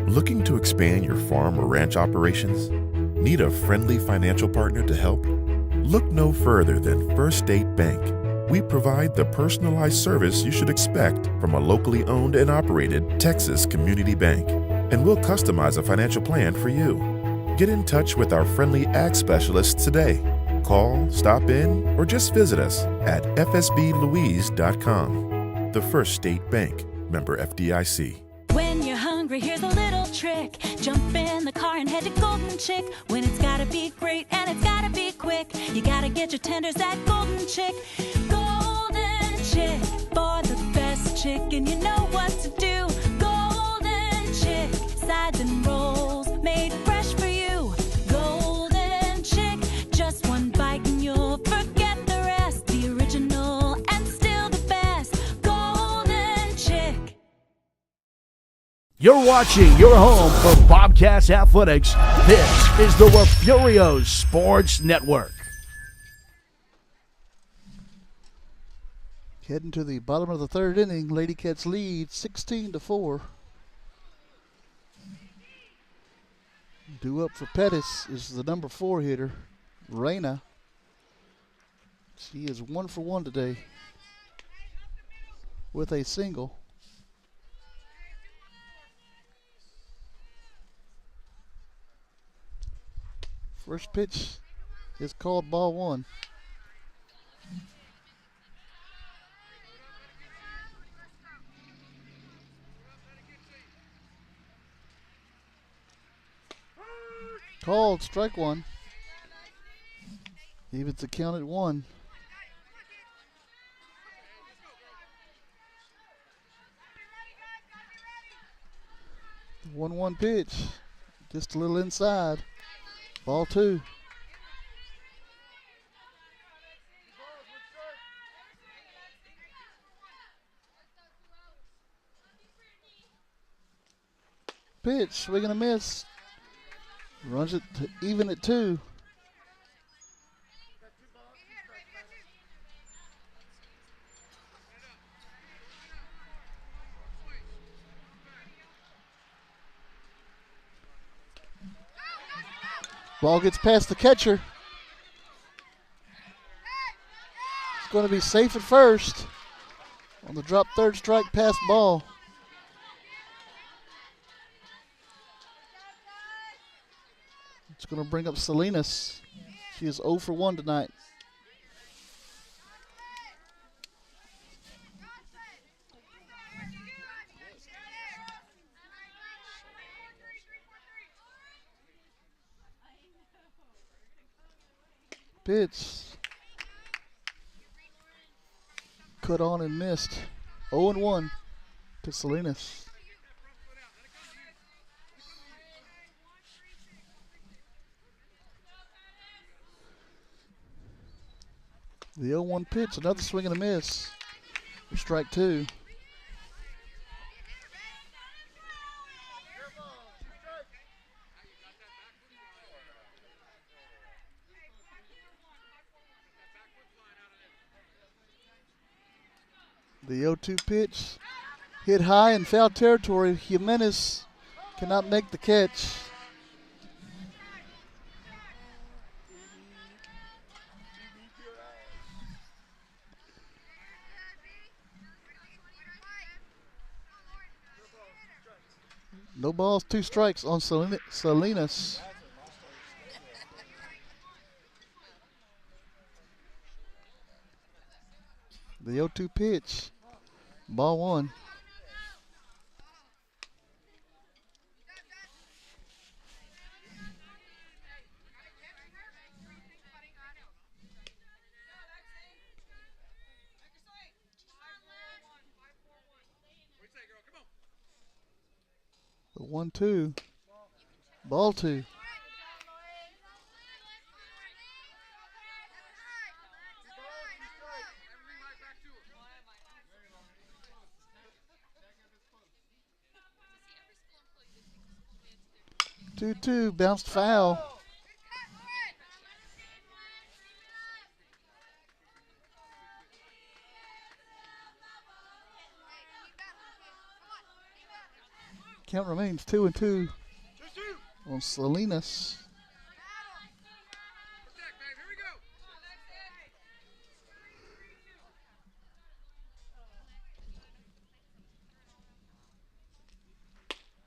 Looking to expand your farm or ranch operations? Need a friendly financial partner to help? Look no further than First State Bank. We provide the personalized service you should expect from a locally owned and operated Texas community bank. And we'll customize a financial plan for you. Get in touch with our friendly ag specialists today. Call, stop in, or just visit us at fsblouise.com. The First State Bank, member FDIC. When you're hungry, here's a little trick. Jump in the car and head to Golden Chick. When it's gotta be great and it's gotta be quick, you gotta get your tenders at Golden Chick. Golden Chick, for the best chicken, you know what to do. Golden Chick, sides and rolls, made fresh for you. Golden Chick, just one bite and you'll forget the rest. The original and still the best. Golden Chick. You're watching your home for Bobcats Athletics. This is the Refugio Sports Network. Heading to the bottom of the third inning. Lady Cats lead 16-4. Due up for Pettus is the number 4 hitter, Reyna. She is 1 for 1 today with a single. First pitch is called ball 1. Called strike 1. Evens the count at 1. The 1-1 pitch. Just a little inside. Ball 2. Pitch, swing and a miss. Runs it to even at 2. Ball gets past the catcher. It's going to be safe at first on the drop third strike pass ball. It's going to bring up Salinas. She is 0 for 1 tonight. Pitch. Cut on and missed. 0-1 to Salinas. The 0-1 pitch, another swing and a miss. Strike two. The 0-2 pitch hit high in foul territory. Jimenez cannot make the catch. No balls, 2 strikes on Salinas. The 0-2 pitch. Ball 1. The 1-2. Ball 2. Two bounced foul. Count remains 2-2 on Salinas.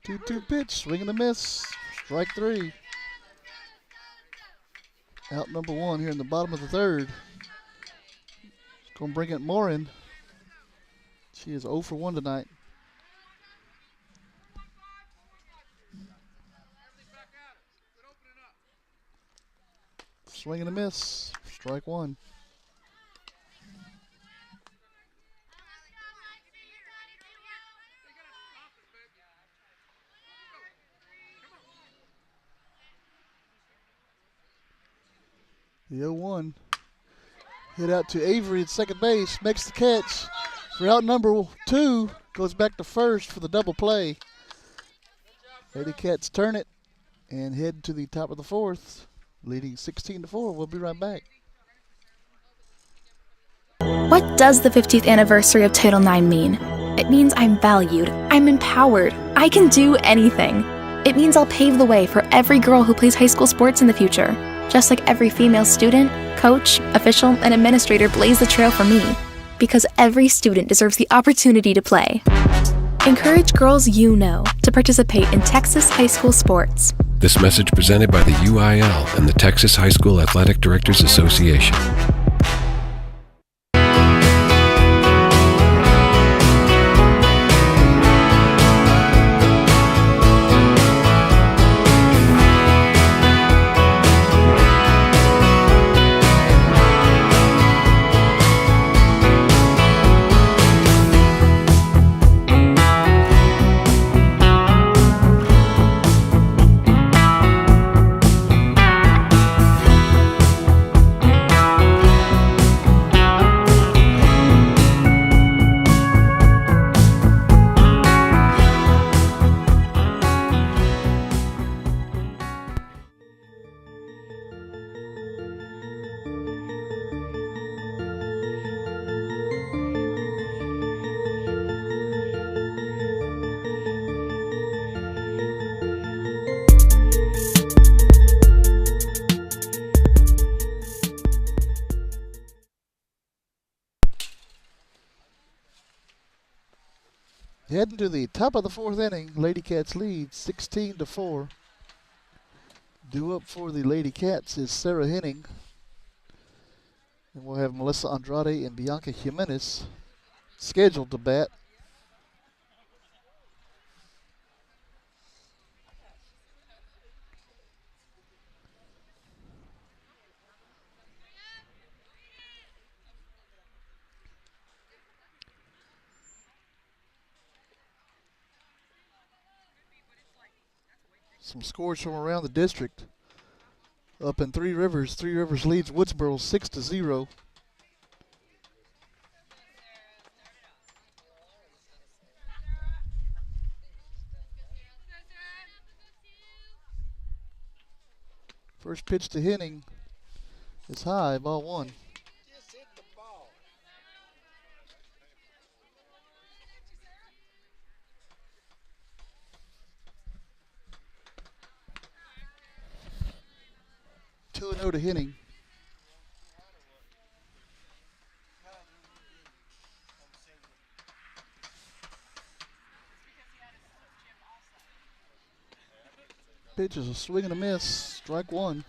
Two pitch, swing and a miss. Strike 3. Out number 1 here in the bottom of the 3rd. It's going to bring it Morin. She is 0 for 1 tonight. Swing and a miss. Strike 1. The 0-1. Hit out to Avery at second base. Makes the catch. For out number 2. Goes back to first for the double play. Lady Cats turn it and head to the top of the 4th. Leading 16-4. We'll be right back. What does the 50th anniversary of Title IX mean? It means I'm valued, I'm empowered, I can do anything. It means I'll pave the way for every girl who plays high school sports in the future. Just like every female student, coach, official, and administrator blazed the trail for me. Because every student deserves the opportunity to play. Encourage girls you know to participate in Texas high school sports. This message presented by the UIL and the Texas High School Athletic Directors Association. Heading to the top of the 4th inning, Lady Cats lead 16-4. Due up for the Lady Cats is Sarah Henning. And we'll have Melissa Andrade and Bianca Jimenez scheduled to bat. Some scores from around the district. Up in Three Rivers leads Woodsboro 6-0. First pitch to Henning is high, ball one. Just hit the ball. Two and 0 to Henning. Pitch is a swing and a miss. Strike one.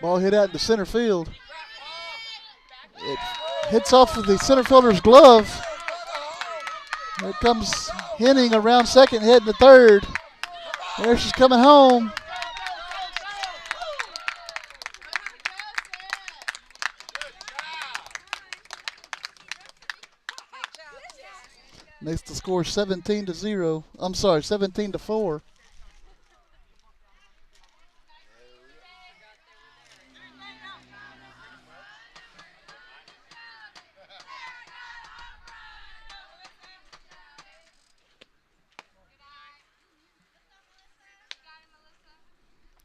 Ball hit out into center field. It hits off of the center fielder's glove. Here comes Henning around second, heading to third. There she's coming home. Makes the score 17-0. I'm sorry, 17-4.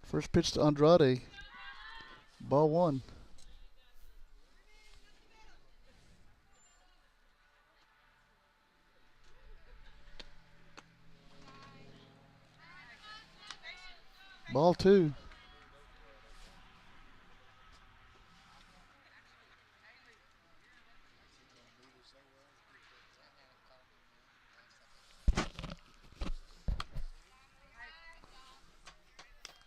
First pitch to Andrade. Ball one. Ball two.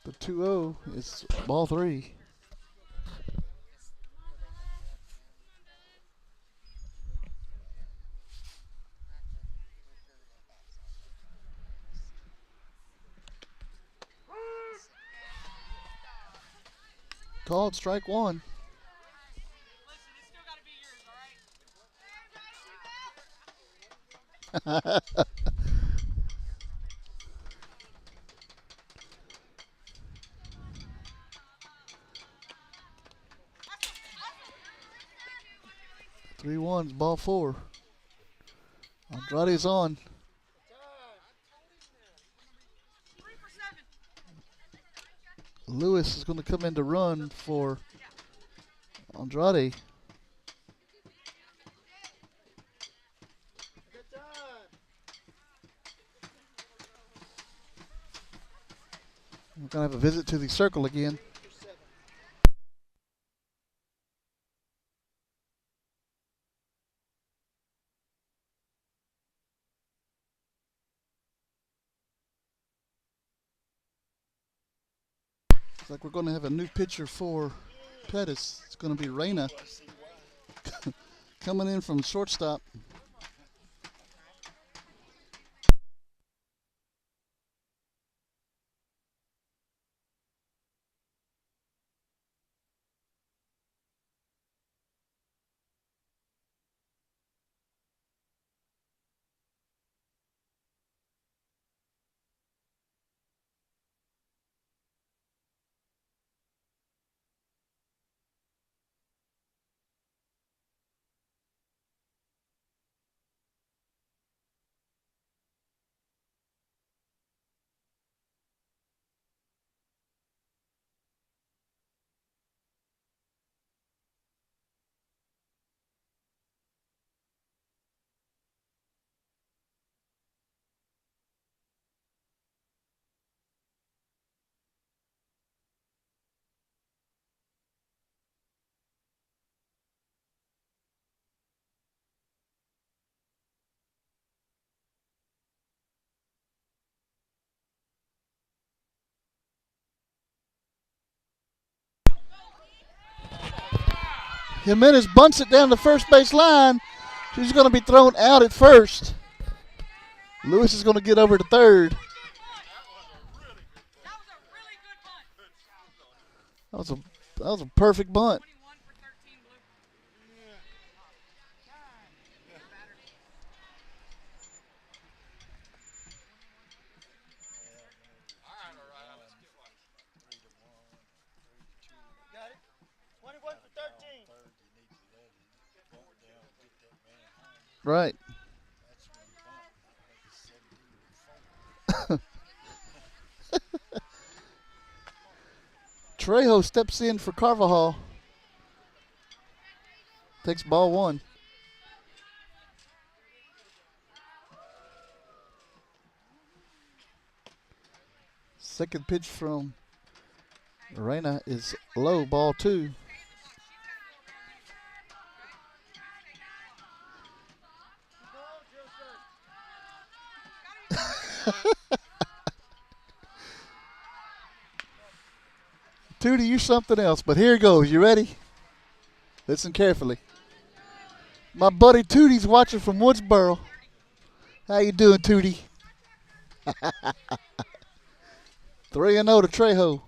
The 2-0 is ball three. Called strike one. Three ones, ball four. Andrade's on. Lewis is going to come in to run for Andrade. We're going to have a visit to the circle again. Looks like we're going to have a new pitcher for Pettus. It's going to be Reyna coming in from shortstop. Jimenez bunts it down the first base line. She's going to be thrown out at first. Lewis is going to get over to third. That was a perfect bunt. Got it. 21 for 13. Right. Trejo steps in for Carvajal. Takes ball one. Second pitch from Reina is low, ball two. Tootie, you're something else, but here it goes. You ready? Listen carefully. My buddy Tootie's watching from Woodsboro. How you doing, Tootie? 3-0 to Trejo.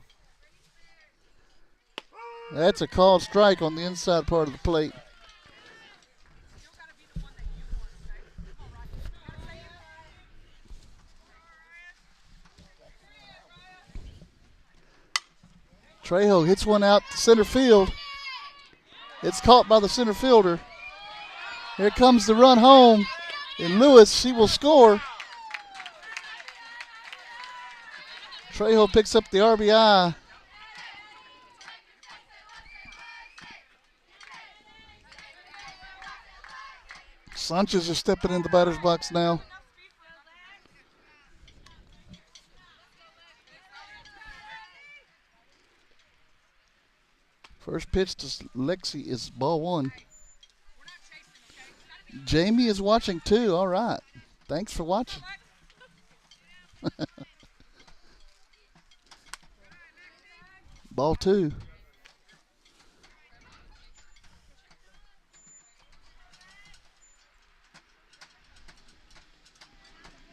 That's a called strike on the inside part of the plate. Trejo hits one out to center field. It's caught by the center fielder. Here comes the run home. And Lewis, she will score. Trejo picks up the RBI. Sanchez is stepping in the batter's box now. First pitch to Lexi is ball one. Jamie is watching too. All right. Thanks for watching. Ball two.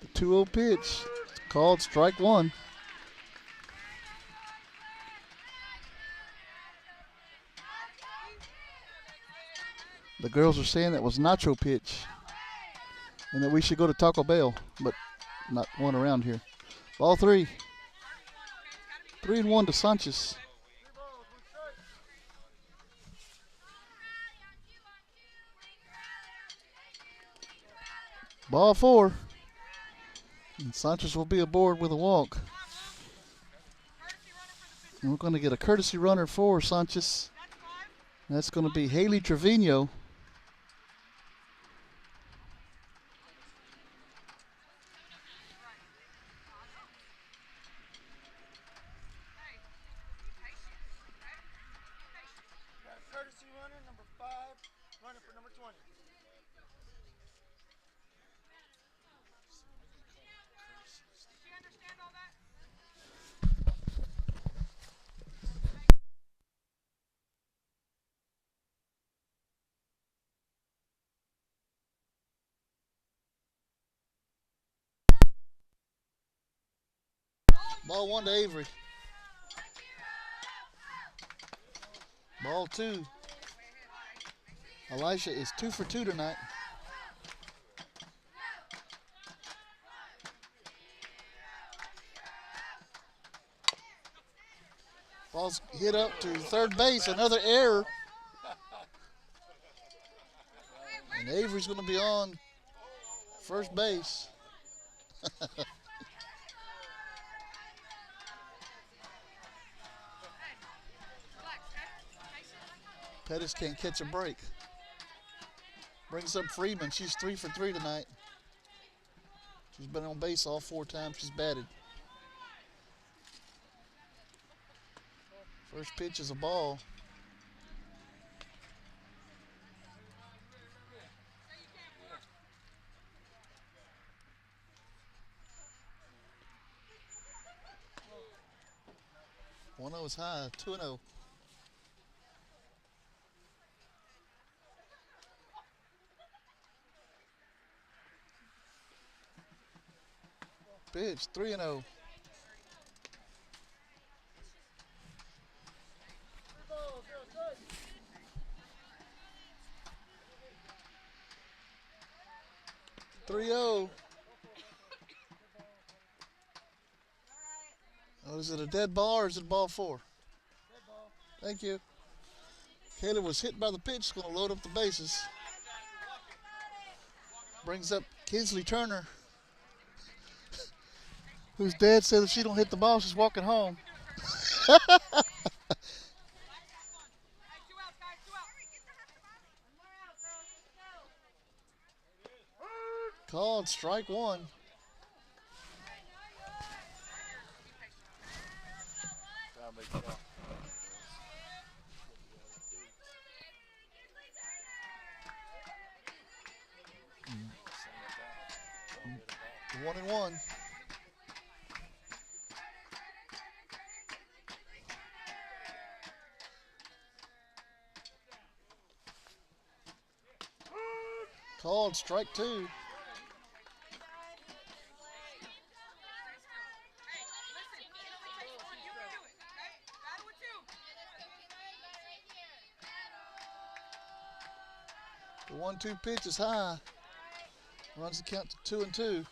The 2-0 pitch. It's called strike one. The girls are saying that was nacho pitch and that we should go to Taco Bell, but not one around here. Ball three. 3-1 to Sanchez. Ball four. And Sanchez will be aboard with a walk. And we're going to get a courtesy runner for Sanchez. That's going to be Haley Trevino. Courtesy runner, number 5, running for number 20. Ball one to Avery. Ball two. Elisha is 2 for 2 tonight. Ball's hit up to third base. Another error. And Avery's going to be on first base. Pettus can't catch a break. Brings up Freeman. She's 3 for 3 tonight. She's been on base all 4 times she's batted. First pitch is a ball. One 0 is high. 2-0. Pitch 3-0. Oh, is it a dead ball or is it ball 4? Dead ball. Thank you. Kayla was hit by the pitch, going to load up the bases. Brings up Kinsley Turner, whose dad said if she don't hit the ball, she's walking home. Called strike one. One and one. Called strike two. The 1-2 pitch is high. Runs the count to 2-2.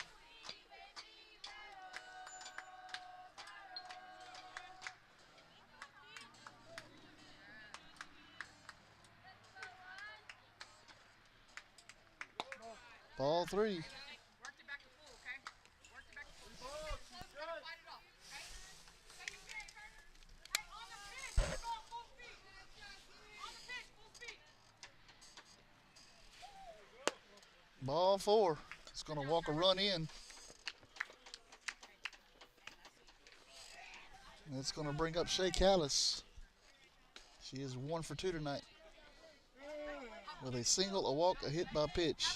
Ball three. Ball four. It's going to walk a run in. And it's going to bring up Shay Callis. She is 1 for 2 tonight. With a single, a walk, a hit by pitch.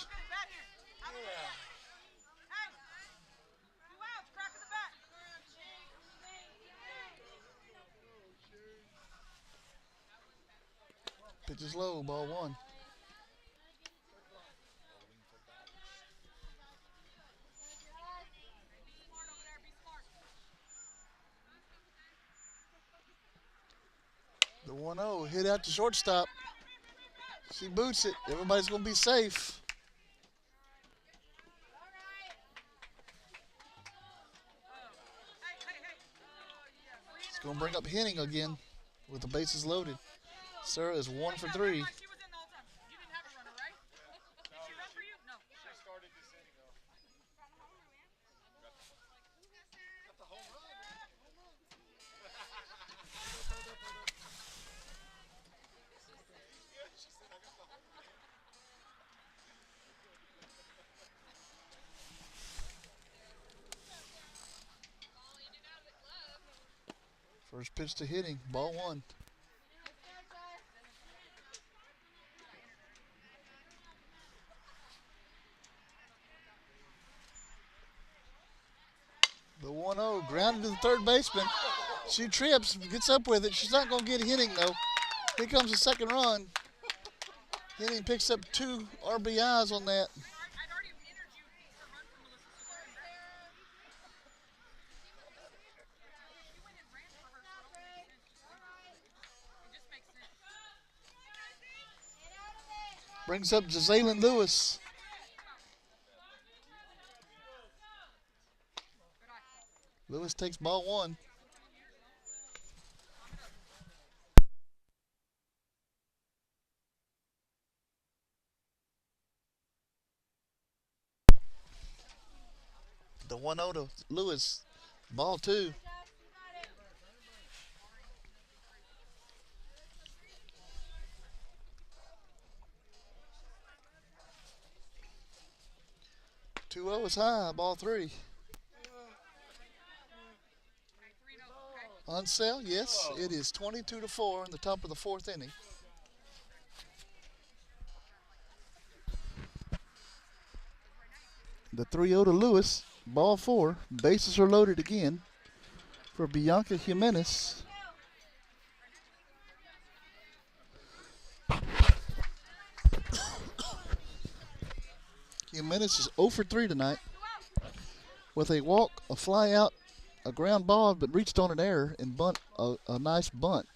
Pitch is low, ball one. The 1-0 hit out to shortstop. She boots it. Everybody's going to be safe. It's going to bring up Henning again with the bases loaded. Sarah is 1 for 3. First pitch to Henning, ball one. The 1-0 grounded to the third baseman. She trips, gets up with it. She's not going to get Henning though. Here comes the second run. Henning picks up 2 RBIs on that. Brings up Jazalyn Lewis. Lewis takes ball one. The 1-0 to Lewis. Ball two. Two 0 is high, ball three. On sale, yes. It is 22-4 in the top of the fourth inning. The 3-0 to Lewis, ball four. Bases are loaded again for Bianca Jimenez. Jimenez is 0 for 3 tonight with a walk, a fly out, a ground ball, but reached on an error and bunt a nice bunt.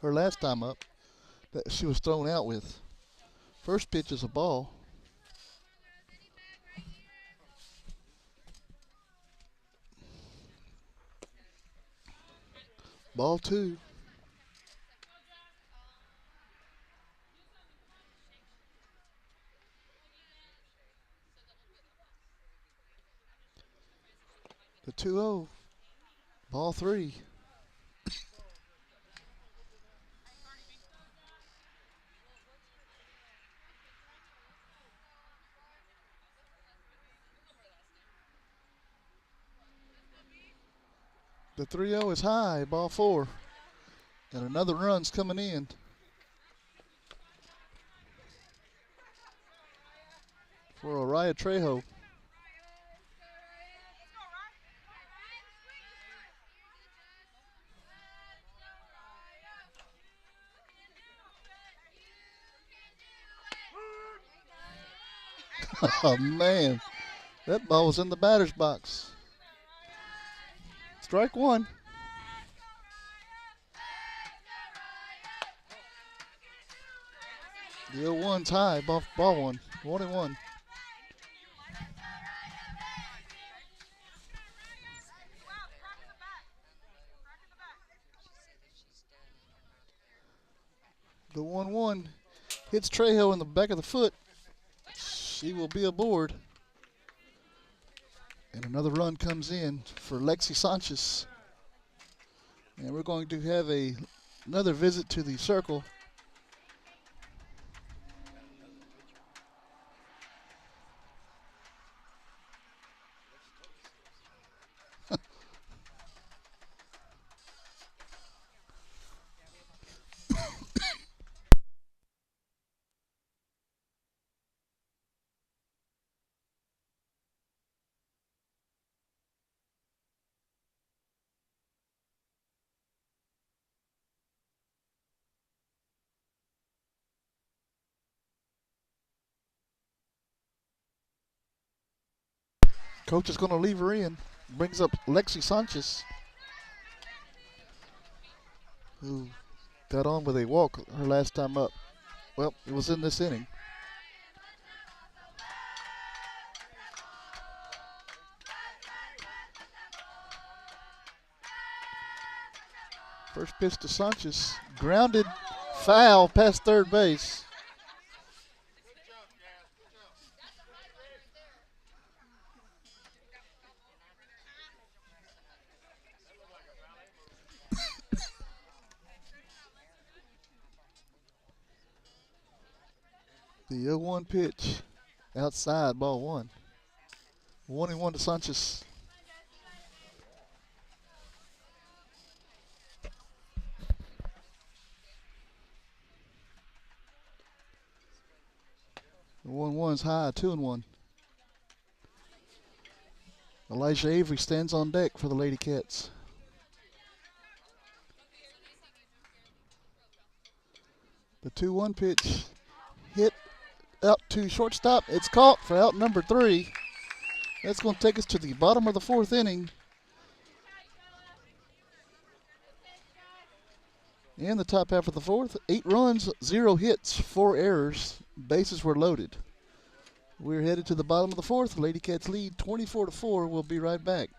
Her last time up that she was thrown out with. First pitch is a ball. Ball two. The 2-0. Ball 3. The 3-0 is high. Ball 4. And another run's coming in. For Oriah Trejo. Oh, man. That ball was in the batter's box. Strike 1. The 0-1's high. Ball 1. 1-1. The 1-1 hits Trejo in the back of the foot. She will be aboard. And another run comes in for Lexi Sanchez. And we're going to have another visit to the circle. Coach is going to leave her in. Brings up Lexi Sanchez, who got on with a walk her last time up. Well, it was in this inning. First pitch to Sanchez. Grounded, foul past third base. The 0-1 pitch outside, ball 1. 1-1 to Sanchez. The 1-1's high, 2-1. Elijah Avery stands on deck for the Lady Cats. The 2-1 pitch hit out to shortstop. It's caught for out number 3. That's going to take us to the bottom of the 4th inning. In the top half of the 4th, 8 runs, 0 hits, 4 errors. Bases were loaded. We're headed to the bottom of the 4th. Lady Cats lead 24-4. We'll be right back.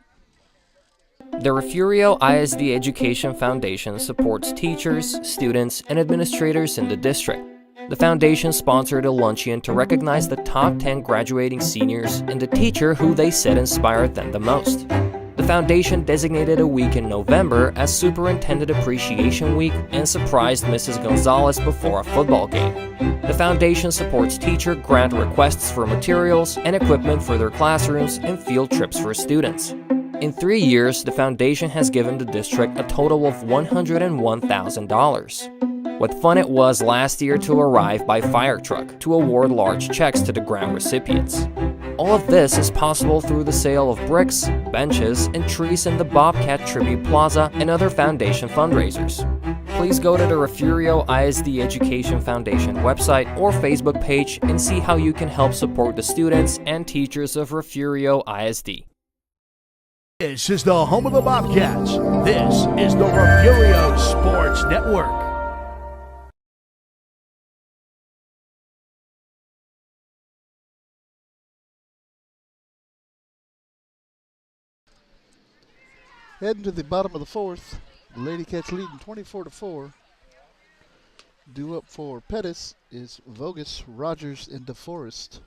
The Refugio ISD Education Foundation supports teachers, students, and administrators in the district. The foundation sponsored a luncheon to recognize the top 10 graduating seniors and the teacher who they said inspired them the most. The foundation designated a week in November as Superintendent Appreciation Week and surprised Mrs. Gonzalez before a football game. The foundation supports teacher grant requests for materials and equipment for their classrooms and field trips for students. In 3 years, the foundation has given the district a total of $101,000. What fun it was last year to arrive by fire truck to award large checks to the grant recipients. All of this is possible through the sale of bricks, benches, and trees in the Bobcat Tribute Plaza and other foundation fundraisers. Please go to the Refugio ISD Education Foundation website or Facebook page and see how you can help support the students and teachers of Refugio ISD. This is the home of the Bobcats. This is the Refugio Sports Network. Heading to the bottom of the 4th. The Lady Cats leading 24-4. Due up for Pettus is Vogus, Rogers, and DeForest.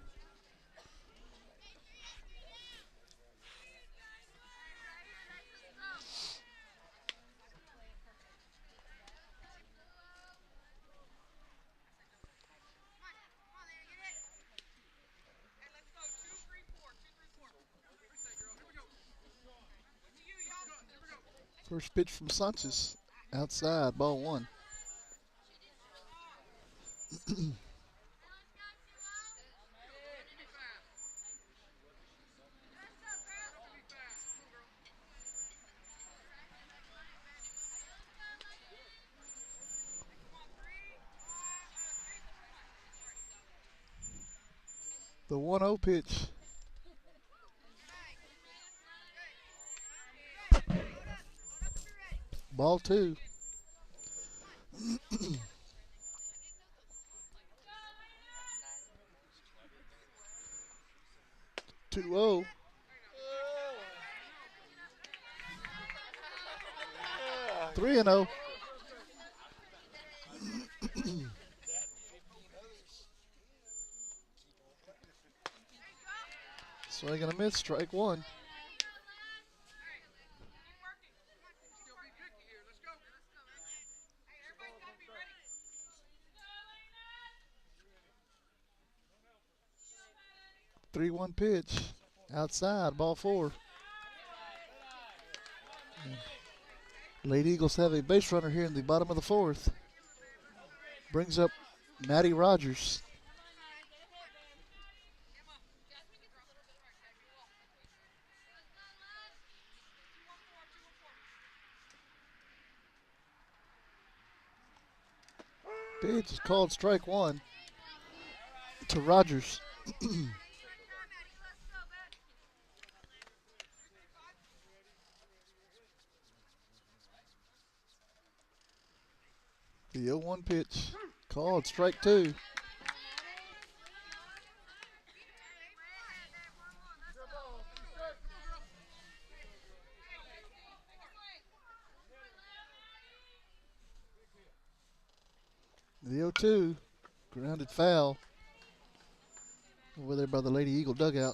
First pitch from Sanchez. Outside, ball one. The 1-0 pitch. Ball two. 2-0. Three and 0. Swing and a miss, strike one. Three one pitch. Outside, ball four. Lady Eagles have a base runner here in the bottom of the fourth. Brings up Maddie Rogers. Pitch is called strike one to Rogers. The 0-1 pitch called strike two. The 0-2 grounded foul over there by the Lady Eagle dugout.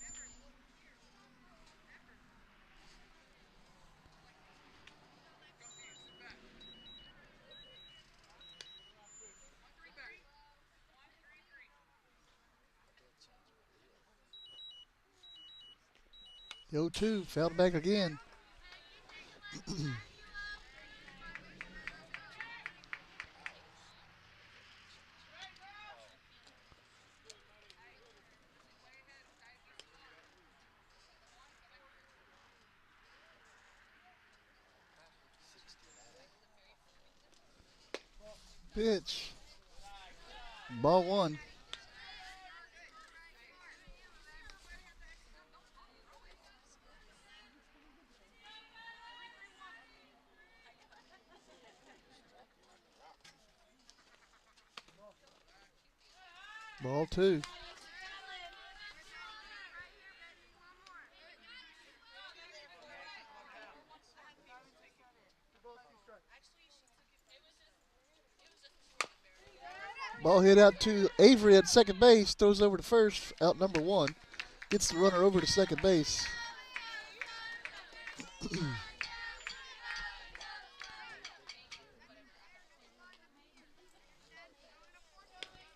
The 0-2 fouled back again. Pitch. Ball one. Ball two. Ball hit out to Avery at second base. Throws over to first. Out number one. Gets the runner over to second base.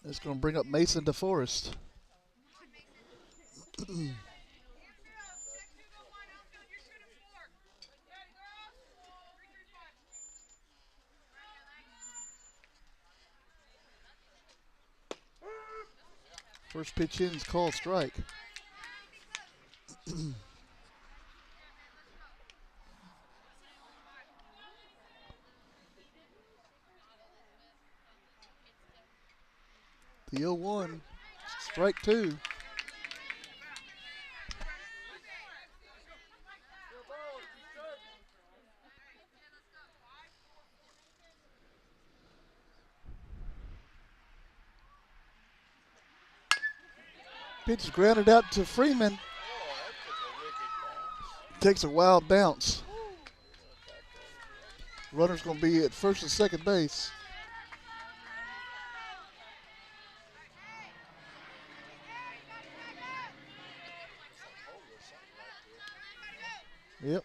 That's going to bring up Mason DeForest. First pitch in is called strike. The 0-1, strike two. Pitch is grounded out to Freeman. Takes a wild bounce. Runner's going to be at first and second base. Yep.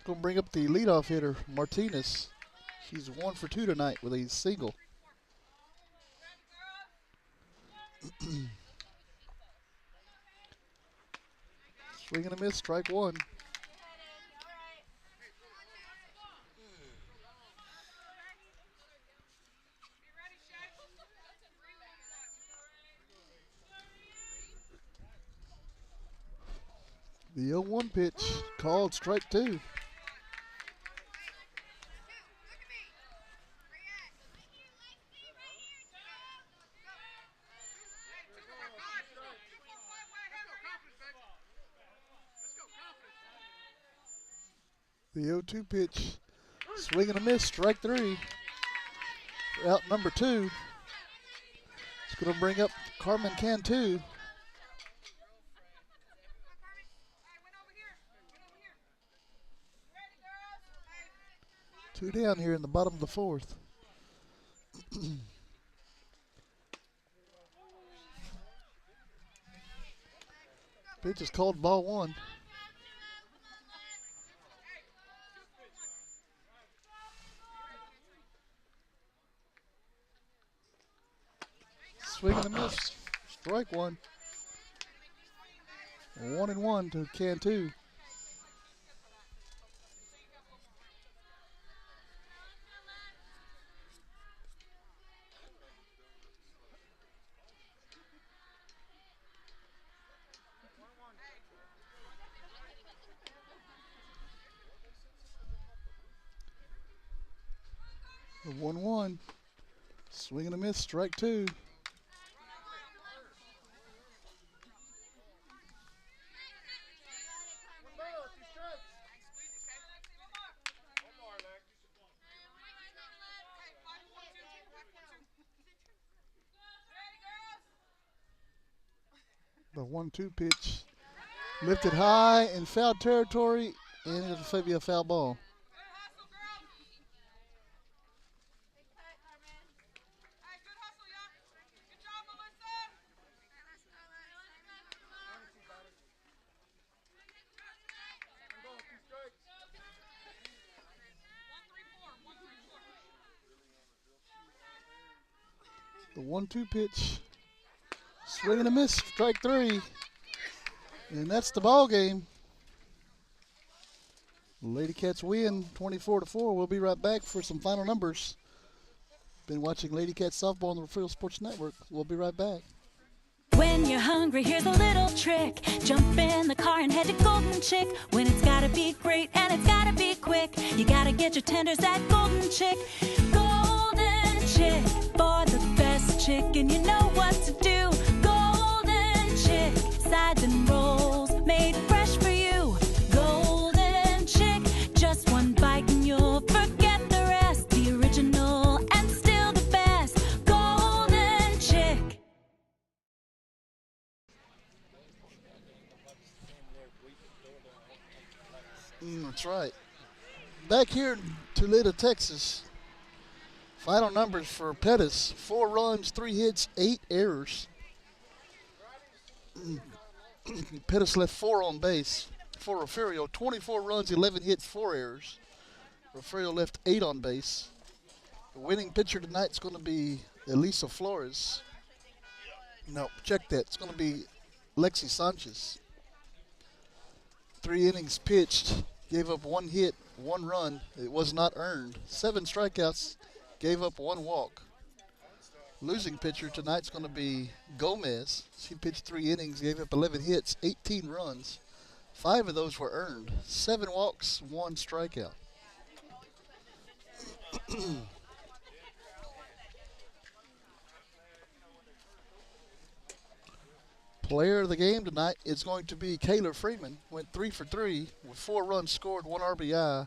Going to bring up the leadoff hitter, Martinez. She's 1 for 2 tonight with a single. Swing and a miss, strike one. The 0-1 pitch called strike 2. The 0-2 pitch, swing and a miss, strike 3. Out number 2. It's going to bring up Carmen Cantu. Two down here in the bottom of the 4th. Pitch is called ball 1. Swing and a miss. Strike 1. 1-1 to Cantu. The 1-1. Swing and a miss. Strike 2. The 1-2 pitch lifted high in foul territory, and it'll be a foul ball. The 1-2 pitch. Swing and a miss, strike 3. And that's the ball game. Lady Cats win 24-4. We'll be right back for some final numbers. Been watching Lady Cats softball on the Refugio Sports Network. We'll be right back. When you're hungry, here's a little trick. Jump in the car and head to Golden Chick. When it's gotta be great and it's gotta be quick, you gotta get your tenders at Golden Chick. Golden Chick, for the best chicken, you know what to do. Golden Chick, sides and rolls made fresh for you. Golden Chick, just one bite and you'll forget the rest. The original and still the best. Golden Chick. That's right. Back here in Tuleta, Texas. Final numbers for Pettus. 4 runs, 3 hits, 8 errors. Pettus left 4 on base. For Refugio, 24 runs, 11 hits, 4 errors. Refugio left 8 on base. The winning pitcher tonight is going to be Elisa Flores. No, check that. It's going to be Lexi Sanchez. 3 innings pitched. Gave up 1 hit, 1 run. It was not earned. 7 strikeouts. Gave up 1 walk. Losing pitcher tonight's going to be Gomez. She pitched 3 innings, gave up 11 hits, 18 runs. 5 of those were earned. 7 walks, 1 strikeout. Player of the game tonight is going to be Kayla Freeman. Went 3 for 3 with 4 runs scored, 1 RBI,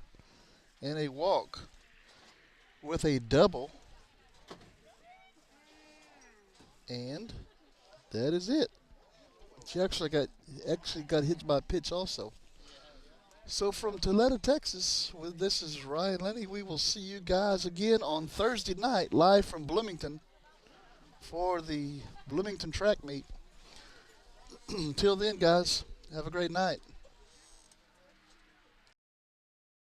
and a walk with a double. And that is it. She actually got hit by a pitch also. So from Tuleta, Texas, this is Ryan Lenny. We will see you guys again on Thursday night, live from Bloomington for the Bloomington track meet. Until then, guys, have a great night.